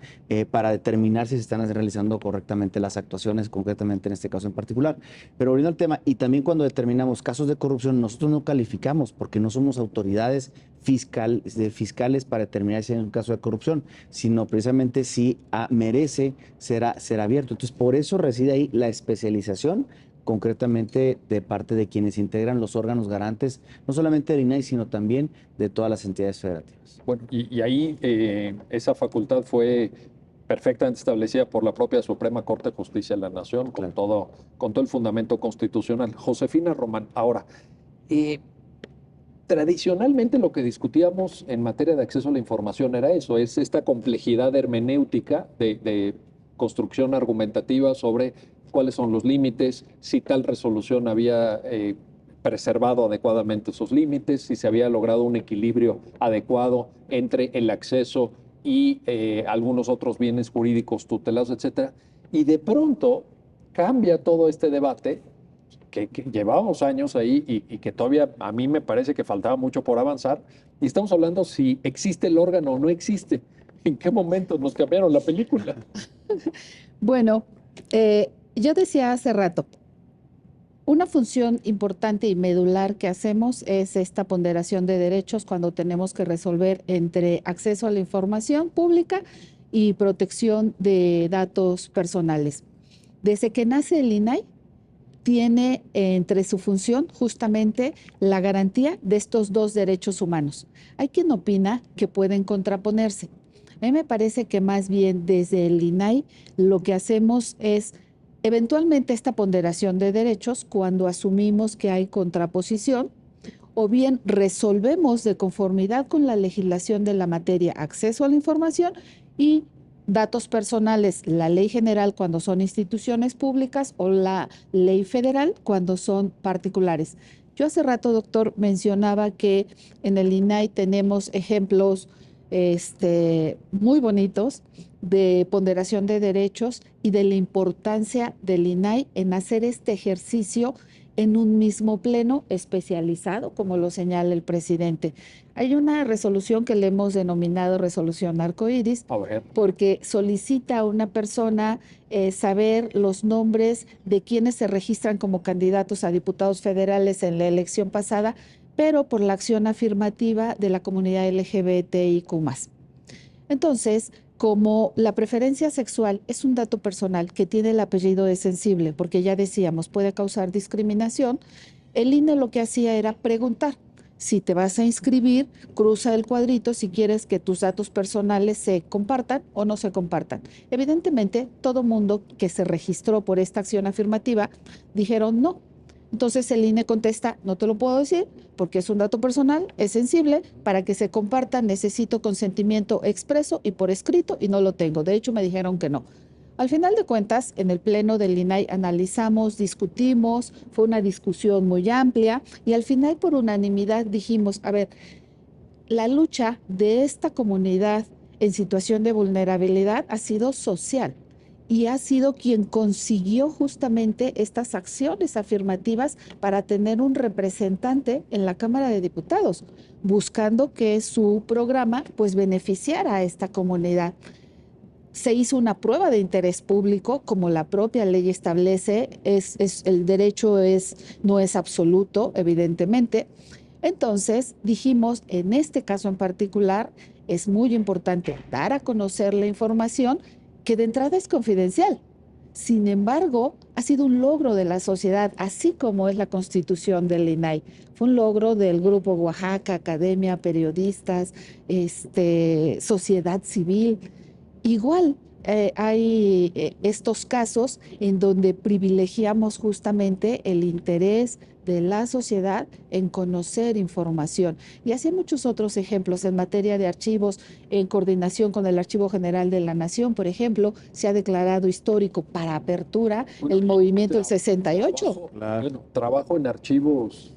para determinar si se están realizando correctamente las actuaciones, concretamente en este caso en particular. Pero volviendo al tema, y también cuando determinamos casos de corrupción, nosotros no calificamos porque no somos autoridades fiscales para determinar si hay un caso de corrupción, sino precisamente si merece ser abierto. Entonces, por eso reside ahí la especialización, concretamente de parte de quienes integran los órganos garantes, no solamente del INAI, sino también de todas las entidades federativas. Bueno, y ahí esa facultad fue perfectamente establecida por la propia Suprema Corte de Justicia de la Nación, con todo el fundamento constitucional. Josefina Román, ahora, tradicionalmente lo que discutíamos en materia de acceso a la información era eso, es esta complejidad hermenéutica de construcción argumentativa sobre cuáles son los límites, si tal resolución había preservado adecuadamente esos límites, si se había logrado un equilibrio adecuado entre el acceso y algunos otros bienes jurídicos tutelados, etcétera. Y de pronto cambia todo este debate que llevábamos años ahí y que todavía a mí me parece que faltaba mucho por avanzar. Y estamos hablando si existe el órgano o no existe. ¿En qué momento nos cambiaron la película? Bueno, yo decía hace rato, una función importante y medular que hacemos es esta ponderación de derechos cuando tenemos que resolver entre acceso a la información pública y protección de datos personales. Desde que nace el INAI, tiene entre su función justamente la garantía de estos dos derechos humanos. Hay quien opina que pueden contraponerse. A mí me parece que más bien desde el INAI lo que hacemos es eventualmente esta ponderación de derechos cuando asumimos que hay contraposición o bien resolvemos de conformidad con la legislación de la materia acceso a la información y datos personales, la ley general cuando son instituciones públicas o la ley federal cuando son particulares. Yo hace rato, doctor, mencionaba que en el INAI tenemos ejemplos muy bonitos de ponderación de derechos y de la importancia del INAI en hacer este ejercicio en un mismo pleno especializado, como lo señala el presidente. Hay una resolución que le hemos denominado resolución arcoíris, porque solicita a una persona saber los nombres de quienes se registran como candidatos a diputados federales en la elección pasada, pero por la acción afirmativa de la comunidad LGBTIQ+. Entonces, como la preferencia sexual es un dato personal que tiene el apellido de sensible, porque ya decíamos, puede causar discriminación, el INE lo que hacía era preguntar, si te vas a inscribir, cruza el cuadrito si quieres que tus datos personales se compartan o no se compartan. Evidentemente, todo mundo que se registró por esta acción afirmativa dijeron no. Entonces el INE contesta, no te lo puedo decir porque es un dato personal, es sensible, para que se comparta necesito consentimiento expreso y por escrito y no lo tengo. De hecho me dijeron que no. Al final de cuentas, en el pleno del INAI analizamos, discutimos, fue una discusión muy amplia y al final por unanimidad dijimos, a ver, la lucha de esta comunidad en situación de vulnerabilidad ha sido social. Y ha sido quien consiguió justamente estas acciones afirmativas para tener un representante en la Cámara de Diputados, buscando que su programa pues beneficiara a esta comunidad. Se hizo una prueba de interés público, como la propia ley establece, el derecho no es absoluto, evidentemente. Entonces dijimos, en este caso en particular, es muy importante dar a conocer la información que de entrada es confidencial. Sin embargo, ha sido un logro de la sociedad, así como es la constitución del INAI. Fue un logro del Grupo Oaxaca, academia, periodistas, sociedad civil. Igual hay estos casos en donde privilegiamos justamente el interés de la sociedad en conocer información. Y así hay muchos otros ejemplos en materia de archivos, en coordinación con el Archivo General de la Nación, por ejemplo, se ha declarado histórico para apertura el movimiento del 68. Bueno, trabajo en archivos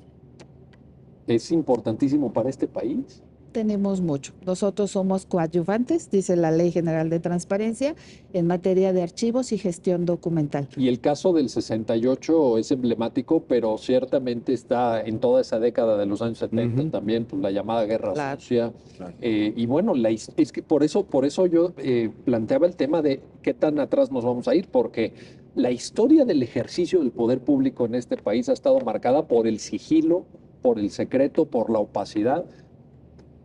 es importantísimo para este país. Tenemos mucho. Nosotros somos coadyuvantes, dice la Ley General de Transparencia, en materia de archivos y gestión documental. Y el caso del 68 es emblemático, pero ciertamente está en toda esa década de los años 70 también, pues, la llamada Guerra Sucia. Claro. Y bueno, es que por eso yo planteaba el tema de qué tan atrás nos vamos a ir, porque la historia del ejercicio del poder público en este país ha estado marcada por el sigilo, por el secreto, por la opacidad.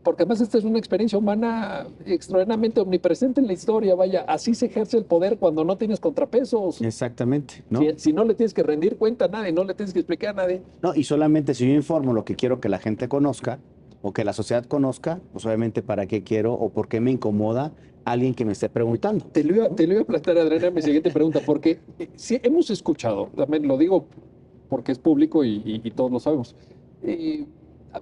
Porque además esta es una experiencia humana extraordinariamente omnipresente en la historia, vaya, así se ejerce el poder cuando no tienes contrapesos. Exactamente, ¿no? Si no le tienes que rendir cuenta a nadie, no le tienes que explicar a nadie. No, y solamente si yo informo lo que quiero que la gente conozca o que la sociedad conozca, pues obviamente para qué quiero o por qué me incomoda alguien que me esté preguntando. Te lo iba a plantear, Adriana, mi siguiente pregunta, porque si hemos escuchado, también lo digo porque es público y todos lo sabemos,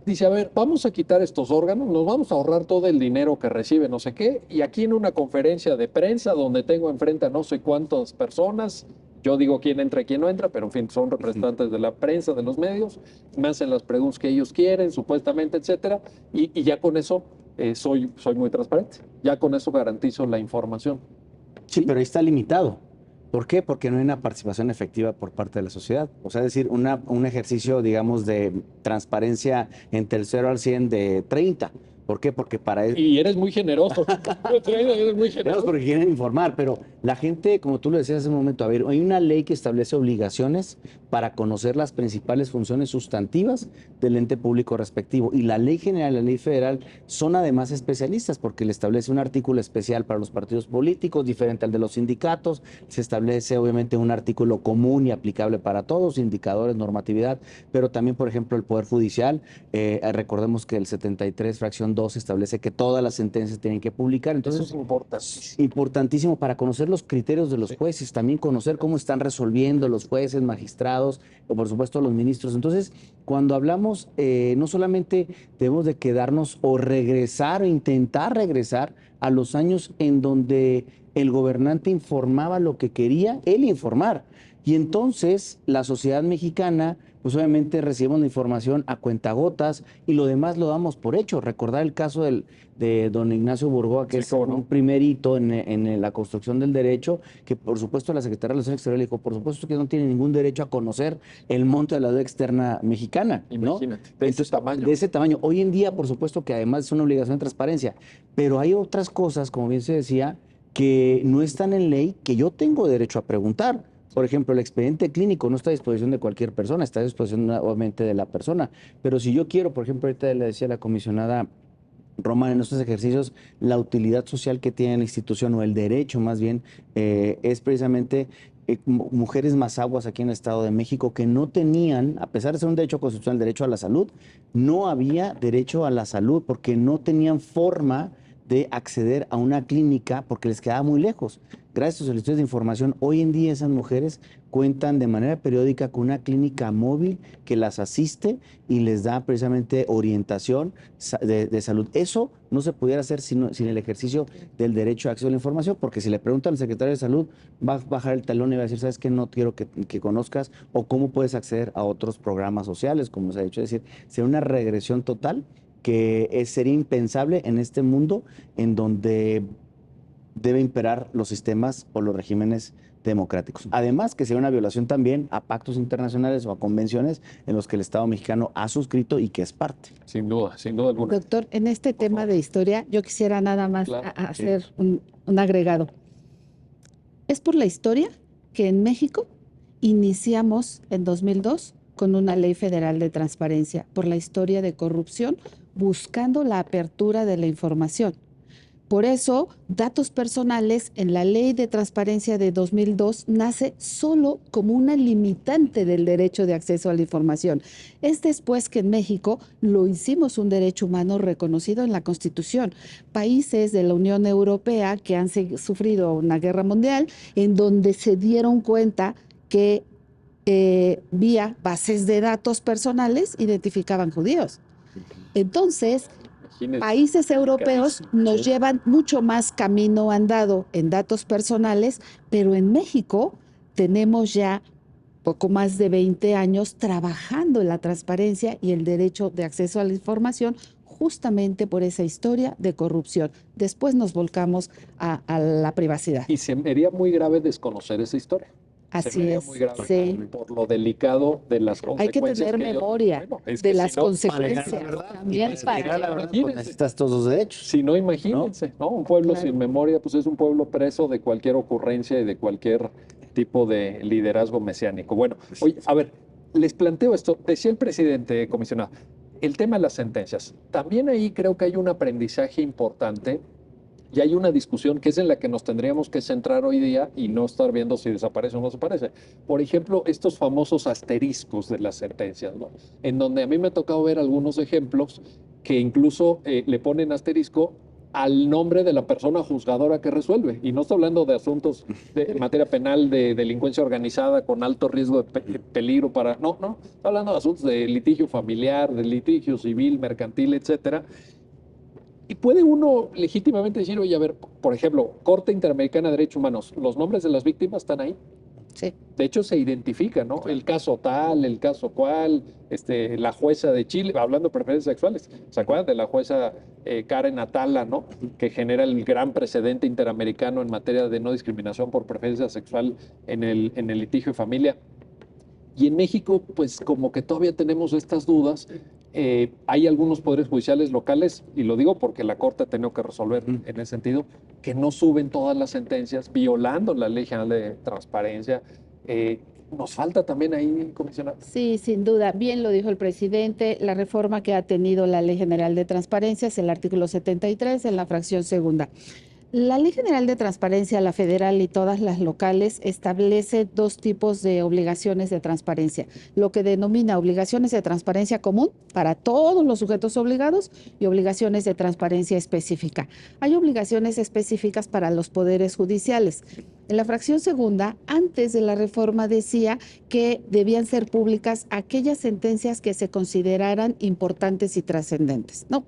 dice, a ver, vamos a quitar estos órganos, nos vamos a ahorrar todo el dinero que recibe no sé qué, y aquí en una conferencia de prensa donde tengo enfrente a no sé cuántas personas, yo digo quién entra y quién no entra, pero en fin, son representantes de la prensa, de los medios, me hacen las preguntas que ellos quieren, supuestamente, etcétera, y ya con eso soy muy transparente. Ya con eso garantizo la información. Sí, pero ahí está limitado. ¿Por qué? Porque no hay una participación efectiva por parte de la sociedad. O sea, es decir, un ejercicio, digamos, de transparencia entre el 0 al 100 de 30. ¿Por qué? Porque para eso... Y eres muy generoso. Eres muy generoso. Porque quieren informar, pero la gente, como tú lo decías hace un momento, a ver, hay una ley que establece obligaciones para conocer las principales funciones sustantivas del ente público respectivo. Y la ley general y la ley federal son además especialistas porque le establece un artículo especial para los partidos políticos, diferente al de los sindicatos. Se establece obviamente un artículo común y aplicable para todos, indicadores, normatividad, pero también, por ejemplo, el Poder Judicial. Recordemos que el 73, fracción 2, establece que todas las sentencias tienen que publicar. Entonces, eso es importantísimo. Importantísimo para conocer los criterios de los jueces, también conocer cómo están resolviendo los jueces, magistrados o por supuesto los ministros. Entonces, cuando hablamos, no solamente debemos de quedarnos o regresar o intentar regresar a los años en donde el gobernante informaba lo que quería él informar. Y entonces la sociedad mexicana, pues obviamente recibimos la información a cuentagotas y lo demás lo damos por hecho. Recordar el caso de don Ignacio Burgoa, que es un primer hito en la construcción del derecho, que por supuesto la Secretaría de Relaciones Exteriores le dijo, por supuesto que no tiene ningún derecho a conocer el monto de la deuda externa mexicana, ¿no? Imagínate, de ese tamaño. De ese tamaño. Hoy en día, por supuesto que además es una obligación de transparencia, pero hay otras cosas, como bien se decía, que no están en ley, que yo tengo derecho a preguntar. Por ejemplo, el expediente clínico no está a disposición de cualquier persona, está a disposición obviamente de la persona. Pero si yo quiero, por ejemplo, ahorita le decía a la comisionada Román en estos ejercicios, la utilidad social que tiene la institución o el derecho más bien es precisamente mujeres mazaguas aquí en el Estado de México que no tenían, a pesar de ser un derecho constitucional, derecho a la salud, no había derecho a la salud porque no tenían forma de acceder a una clínica porque les quedaba muy lejos. Gracias a sus solicitudes de información, hoy en día esas mujeres cuentan de manera periódica con una clínica móvil que las asiste y les da precisamente orientación de salud. Eso no se pudiera hacer sin el ejercicio del derecho a acceso a la información, porque si le preguntan al secretario de Salud, va a bajar el talón y va a decir, ¿sabes qué? No quiero que conozcas o cómo puedes acceder a otros programas sociales, como se ha dicho. Es decir, sería una regresión total que sería impensable en este mundo en donde debe imperar los sistemas o los regímenes democráticos. Además, que sería una violación también a pactos internacionales o a convenciones en los que el Estado mexicano ha suscrito y que es parte. Sin duda alguna. Doctor, en este tema de historia, yo quisiera nada más hacer un agregado. Es por la historia que en México iniciamos en 2002 con una ley federal de transparencia, por la historia de corrupción, buscando la apertura de la información. Por eso, datos personales en la Ley de Transparencia de 2002 nace solo como una limitante del derecho de acceso a la información. Es después que en México lo hicimos un derecho humano reconocido en la Constitución. Países de la Unión Europea que han sufrido una guerra mundial, en donde se dieron cuenta que vía bases de datos personales identificaban judíos. Entonces, países europeos nos llevan mucho más camino andado en datos personales, pero en México tenemos ya poco más de 20 años trabajando en la transparencia y el derecho de acceso a la información justamente por esa historia de corrupción. Después nos volcamos a la privacidad. Y sería muy grave desconocer esa historia. Así es, muy grave, sí. Por lo delicado de las consecuencias. Hay que tener memoria de las consecuencias. También necesitas todos los derechos. Si no, imagínense, ¿no? Un pueblo sin memoria, pues es un pueblo preso de cualquier ocurrencia y de cualquier tipo de liderazgo mesiánico. Bueno, oye, a ver, les planteo esto. Decía el presidente, comisionado, el tema de las sentencias. También ahí creo que hay un aprendizaje importante. Y hay una discusión que es en la que nos tendríamos que centrar hoy día y no estar viendo si desaparece o no desaparece. Por ejemplo, estos famosos asteriscos de las sentencias, ¿no? En donde a mí me ha tocado ver algunos ejemplos que incluso le ponen asterisco al nombre de la persona juzgadora que resuelve. Y no estoy hablando de asuntos de materia penal, de delincuencia organizada con alto riesgo de peligro para... No, estoy hablando de asuntos de litigio familiar, de litigio civil, mercantil, etcétera. Y puede uno legítimamente decir, oye, a ver, por ejemplo, Corte Interamericana de Derechos Humanos, ¿los nombres de las víctimas están ahí? Sí. De hecho, se identifica, ¿no? El caso tal, el caso cual, la jueza de Chile, hablando de preferencias sexuales, ¿se acuerdan de la jueza Karen Atala, ¿no? Que genera el gran precedente interamericano en materia de no discriminación por preferencia sexual en el litigio de familia. Y en México, pues como que todavía tenemos estas dudas. Hay algunos poderes judiciales locales, y lo digo porque la Corte ha tenido que resolver en ese sentido, que no suben todas las sentencias, violando la Ley General de Transparencia. Nos falta también ahí, comisionado. Sí, sin duda. Bien lo dijo el presidente. La reforma que ha tenido la Ley General de Transparencia es el artículo 73 en la fracción segunda. La Ley General de Transparencia, la federal y todas las locales, establece dos tipos de obligaciones de transparencia. Lo que denomina obligaciones de transparencia común para todos los sujetos obligados y obligaciones de transparencia específica. Hay obligaciones específicas para los poderes judiciales. En la fracción segunda, antes de la reforma, decía que debían ser públicas aquellas sentencias que se consideraran importantes y trascendentes. No.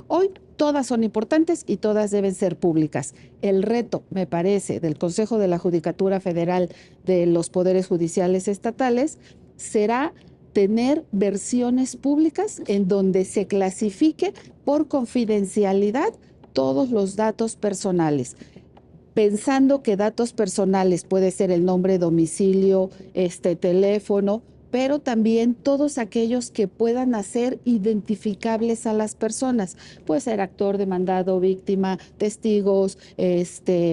Hoy todas son importantes y todas deben ser públicas. El reto, me parece, del Consejo de la Judicatura Federal de los Poderes Judiciales Estatales será tener versiones públicas en donde se clasifique por confidencialidad todos los datos personales. Pensando que datos personales puede ser el nombre, domicilio, teléfono, pero también todos aquellos que puedan hacer identificables a las personas. Puede ser actor, demandado, víctima, testigos,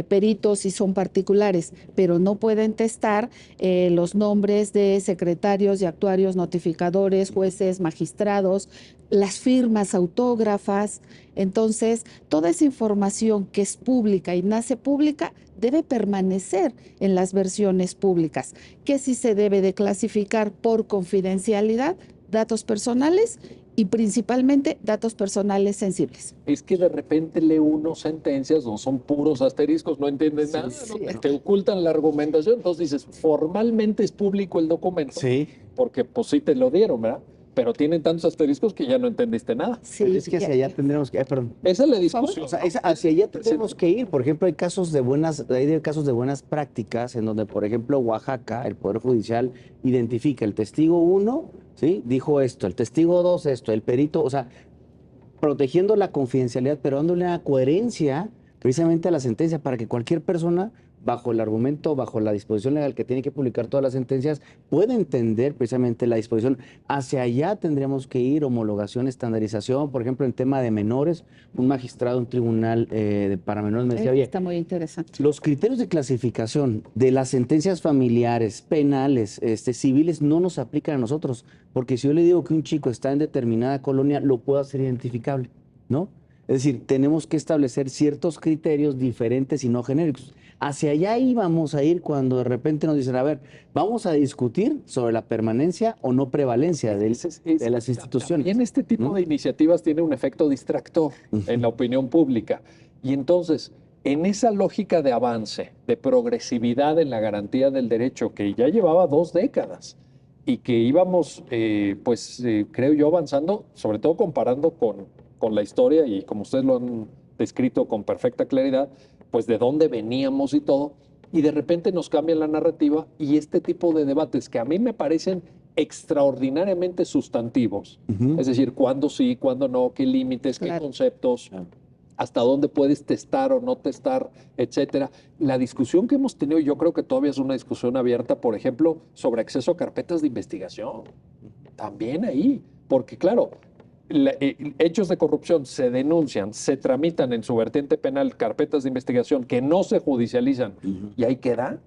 peritos si son particulares, pero no pueden testar los nombres de secretarios y actuarios, notificadores, jueces, magistrados, las firmas autógrafas. Entonces, toda esa información que es pública y nace pública debe permanecer en las versiones públicas, que sí se debe de clasificar por confidencialidad, datos personales y principalmente datos personales sensibles. Es que de repente lee uno sentencias donde son puros asteriscos, no entiendes nada, sí, ¿no? Te ocultan la argumentación, entonces dices, formalmente es público el documento, Sí. porque pues sí te lo dieron, ¿verdad? Pero tienen tantos asteriscos que ya no entendiste nada. Sí, Es que hacia allá tendremos que, perdón. Esa es la discusión. O sea, hacia allá tenemos que ir. Por ejemplo, hay casos de buenas prácticas en donde, por ejemplo, Oaxaca, el Poder Judicial identifica el testigo 1, ¿sí? Dijo esto, el testigo 2 esto, el perito, o sea, protegiendo la confidencialidad, pero dándole una coherencia precisamente a la sentencia para que cualquier persona, bajo el argumento, bajo la disposición legal que tiene que publicar todas las sentencias, pueda entender precisamente la disposición. Hacia allá tendríamos que ir, homologación, estandarización, por ejemplo, en tema de menores, un magistrado, un tribunal para menores me decía, oye, está muy interesante. los criterios de clasificación de las sentencias familiares, penales, civiles, no nos aplican a nosotros, porque si yo le digo que un chico está en determinada colonia, lo puedo hacer identificable, ¿no? Es decir, tenemos que establecer ciertos criterios diferentes y no genéricos. Hacia allá íbamos a ir cuando de repente nos dicen, a ver, vamos a discutir sobre la permanencia o no prevalencia de las instituciones. Y en este tipo de iniciativas tiene un efecto distractor en la opinión pública. Y entonces, en esa lógica de avance, de progresividad en la garantía del derecho, que ya llevaba 2 décadas y que íbamos, creo yo, avanzando, sobre todo comparando con la historia y como ustedes lo han descrito con perfecta claridad, pues de dónde veníamos y todo, y de repente nos cambian la narrativa y este tipo de debates que a mí me parecen extraordinariamente sustantivos, es decir, cuándo sí, cuándo no, qué límites, qué conceptos, hasta dónde puedes testar o no testar, etcétera. La discusión que hemos tenido, yo creo que todavía es una discusión abierta, por ejemplo, sobre acceso a carpetas de investigación. También ahí, porque claro, hechos de corrupción se denuncian, se tramitan en su vertiente penal carpetas de investigación que no se judicializan y ahí queda.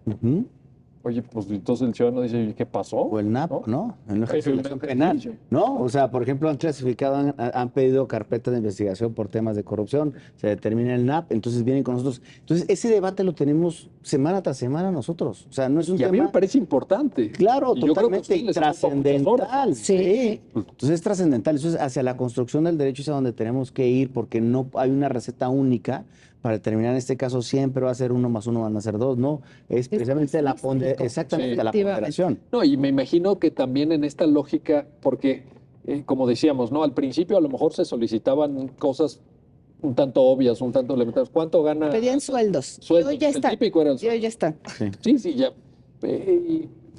Oye, pues entonces el ciudadano dice, ¿qué pasó? O el NAP, ¿no? En la ejecución penal, ¿no? O sea, por ejemplo, han clasificado, han pedido carpetas de investigación por temas de corrupción, se determina el NAP, entonces vienen con nosotros. Entonces, ese debate lo tenemos semana tras semana nosotros. O sea, no es un tema... a mí me parece importante. Claro, y totalmente trascendental. Sí. Entonces, es trascendental. Eso es hacia la construcción del derecho, es a donde tenemos que ir, porque no hay una receta única para determinar en este caso siempre va a ser 1 más 1 van a ser 2, ¿no? Es precisamente la ponderación. No, y me imagino que también en esta lógica, porque como decíamos, ¿no? Al principio a lo mejor se solicitaban cosas un tanto obvias, un tanto elementales. ¿Cuánto gana? Pedían sueldos. Sueldos. Y hoy ya El está. típico era el Y hoy ya está. Sí, ya.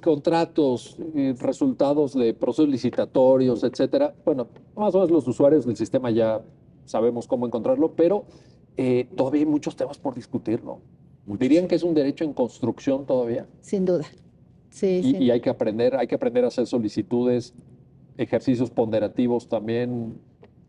contratos, resultados de procesos licitatorios, etcétera. Bueno, más o menos los usuarios del sistema ya sabemos cómo encontrarlo, pero todavía hay muchos temas por discutirlo. ¿Dirían que es un derecho en construcción todavía? Sin duda. Sí, sí. Y hay que aprender a hacer solicitudes, ejercicios ponderativos también.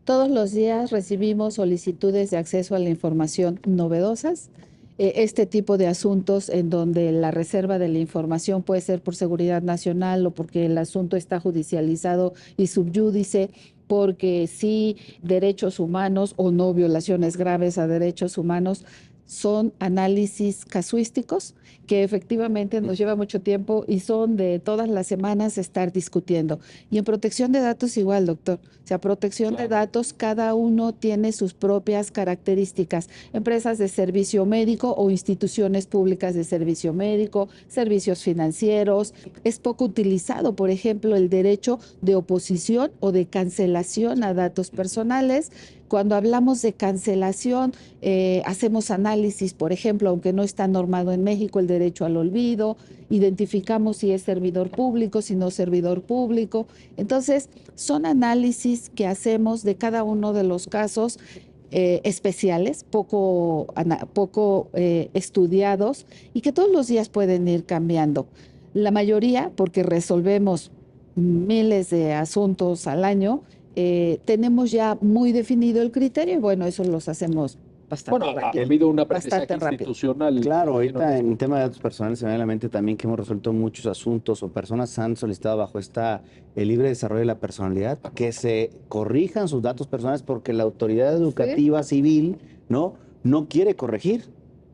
Todos los días recibimos solicitudes de acceso a la información novedosas. Este tipo de asuntos en donde la reserva de la información puede ser por seguridad nacional o porque el asunto está judicializado y subyúdice, porque sí, derechos humanos o no violaciones graves a derechos humanos, son análisis casuísticos que efectivamente nos lleva mucho tiempo y son de todas las semanas estar discutiendo. Y en protección de datos igual, doctor. O sea, protección de datos, cada uno tiene sus propias características. Empresas de servicio médico o instituciones públicas de servicio médico, servicios financieros. Es poco utilizado, por ejemplo, el derecho de oposición o de cancelación a datos personales. Cuando hablamos de cancelación, hacemos análisis, por ejemplo, aunque no está normado en México, el derecho al olvido, identificamos si es servidor público, si no servidor público. Entonces, son análisis que hacemos de cada uno de los casos especiales, poco estudiados y que todos los días pueden ir cambiando. La mayoría, porque resolvemos miles de asuntos al año, tenemos ya muy definido el criterio y bueno, eso los hacemos bastante rápido. Ha habido un aprendizaje institucional. Claro, ahorita en tema de datos personales se me viene a la mente también que hemos resuelto muchos asuntos o personas han solicitado bajo el libre desarrollo de la personalidad que se corrijan sus datos personales porque la autoridad educativa civil no quiere corregir.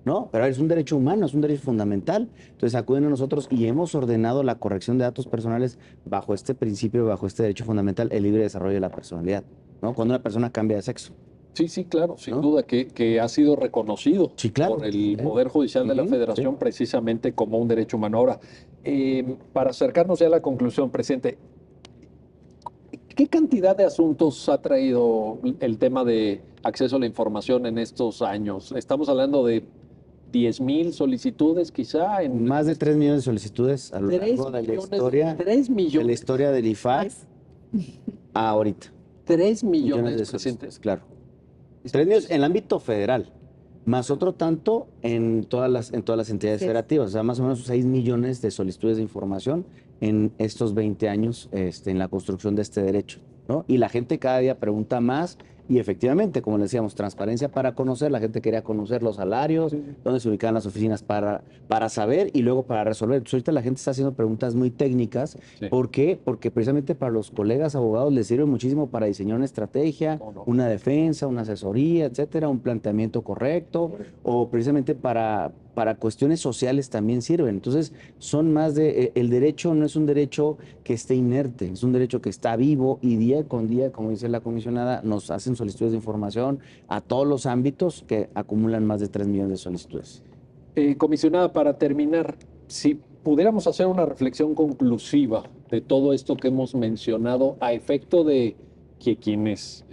¿No? Pero es un derecho humano, es un derecho fundamental. Entonces acuden a nosotros y hemos ordenado la corrección de datos personales bajo este principio, bajo este derecho fundamental, el libre desarrollo de la personalidad, ¿no? Cuando una persona cambia de sexo. Sí, sí, claro, sin duda, que ha sido reconocido por el Poder Judicial de la Federación precisamente como un derecho humano. Ahora, para acercarnos ya a la conclusión, presidente, ¿qué cantidad de asuntos ha traído el tema de acceso a la información en estos años? Estamos hablando de 10,000 solicitudes quizá. Más de 3 millones de solicitudes a lo largo de la historia. 3 millones. De la historia del IFAC a ahorita. 3 millones de solicitudes. Claro. 3 millones en el ámbito federal, más otro tanto en todas las entidades federativas. O sea, más o menos 6 millones de solicitudes de información en estos 20 años en la construcción de este derecho, ¿no? Y la gente cada día pregunta más. Y efectivamente, como le decíamos, transparencia para conocer, la gente quería conocer los salarios, dónde se ubicaban las oficinas para saber y luego para resolver. Entonces, ahorita la gente está haciendo preguntas muy técnicas. ¿Por qué? Porque precisamente para los colegas abogados les sirve muchísimo para diseñar una estrategia, una defensa, una asesoría, etcétera, un planteamiento correcto, o precisamente para cuestiones sociales también sirven. Entonces, son más de... el derecho no es un derecho que esté inerte, es un derecho que está vivo y día con día, como dice la comisionada, nos hacen solicitudes de información a todos los ámbitos que acumulan más de 3 millones de solicitudes. Comisionada, para terminar, si pudiéramos hacer una reflexión conclusiva de todo esto que hemos mencionado a efecto de que quienes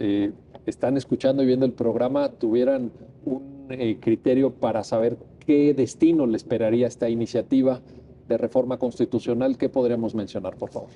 están escuchando y viendo el programa tuvieran un criterio para saber qué destino le esperaría esta iniciativa de reforma constitucional, ¿qué podríamos mencionar, por favor?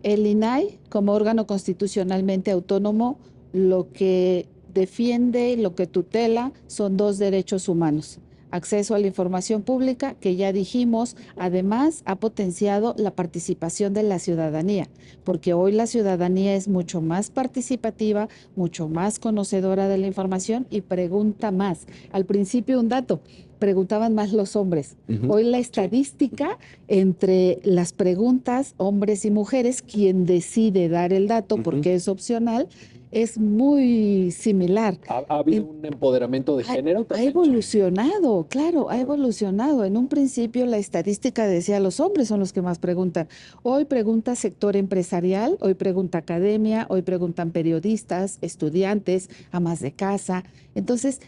El INAI, como órgano constitucionalmente autónomo, lo que defiende, lo que tutela son 2 derechos humanos. Acceso a la información pública, que ya dijimos, además ha potenciado la participación de la ciudadanía, porque hoy la ciudadanía es mucho más participativa, mucho más conocedora de la información y pregunta más. Al principio, un dato, preguntaban más los hombres. Hoy la estadística entre las preguntas, hombres y mujeres, quien decide dar el dato porque es opcional, es muy similar. ¿Ha habido un empoderamiento de género? Ha evolucionado, claro, ha evolucionado. En un principio la estadística decía los hombres son los que más preguntan. Hoy pregunta sector empresarial, hoy pregunta academia, hoy preguntan periodistas, estudiantes, amas de casa. Entonces,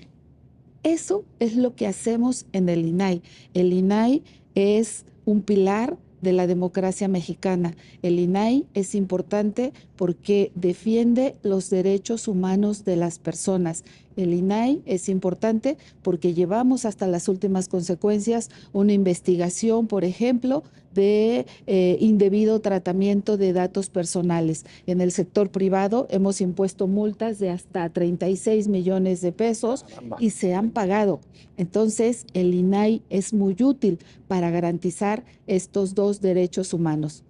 eso es lo que hacemos en el INAI. El INAI es un pilar de la democracia mexicana. El INAI es importante porque defiende los derechos humanos de las personas. El INAI es importante porque llevamos hasta las últimas consecuencias una investigación, por ejemplo, de indebido tratamiento de datos personales. En el sector privado hemos impuesto multas de hasta 36 millones de pesos y se han pagado. Entonces, el INAI es muy útil para garantizar estos dos derechos humanos.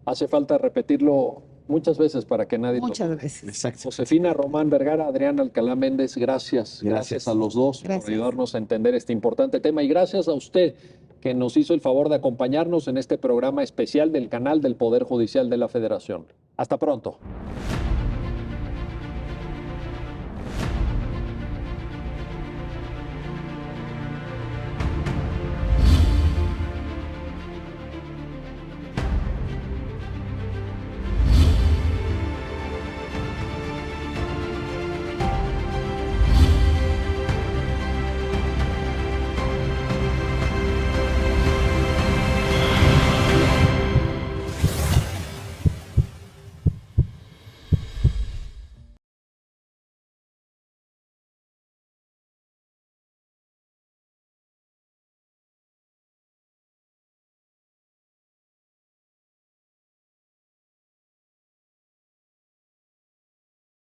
Hace falta repetirlo muchas veces para que nadie Muchas lo... veces. Exacto. Josefina Román Vergara, Adrián Alcalá Méndez, gracias. Gracias a los dos por Gracias. ayudarnos a entender este importante tema y gracias a usted que nos hizo el favor de acompañarnos en este programa especial del canal del Poder Judicial de la Federación. Hasta pronto.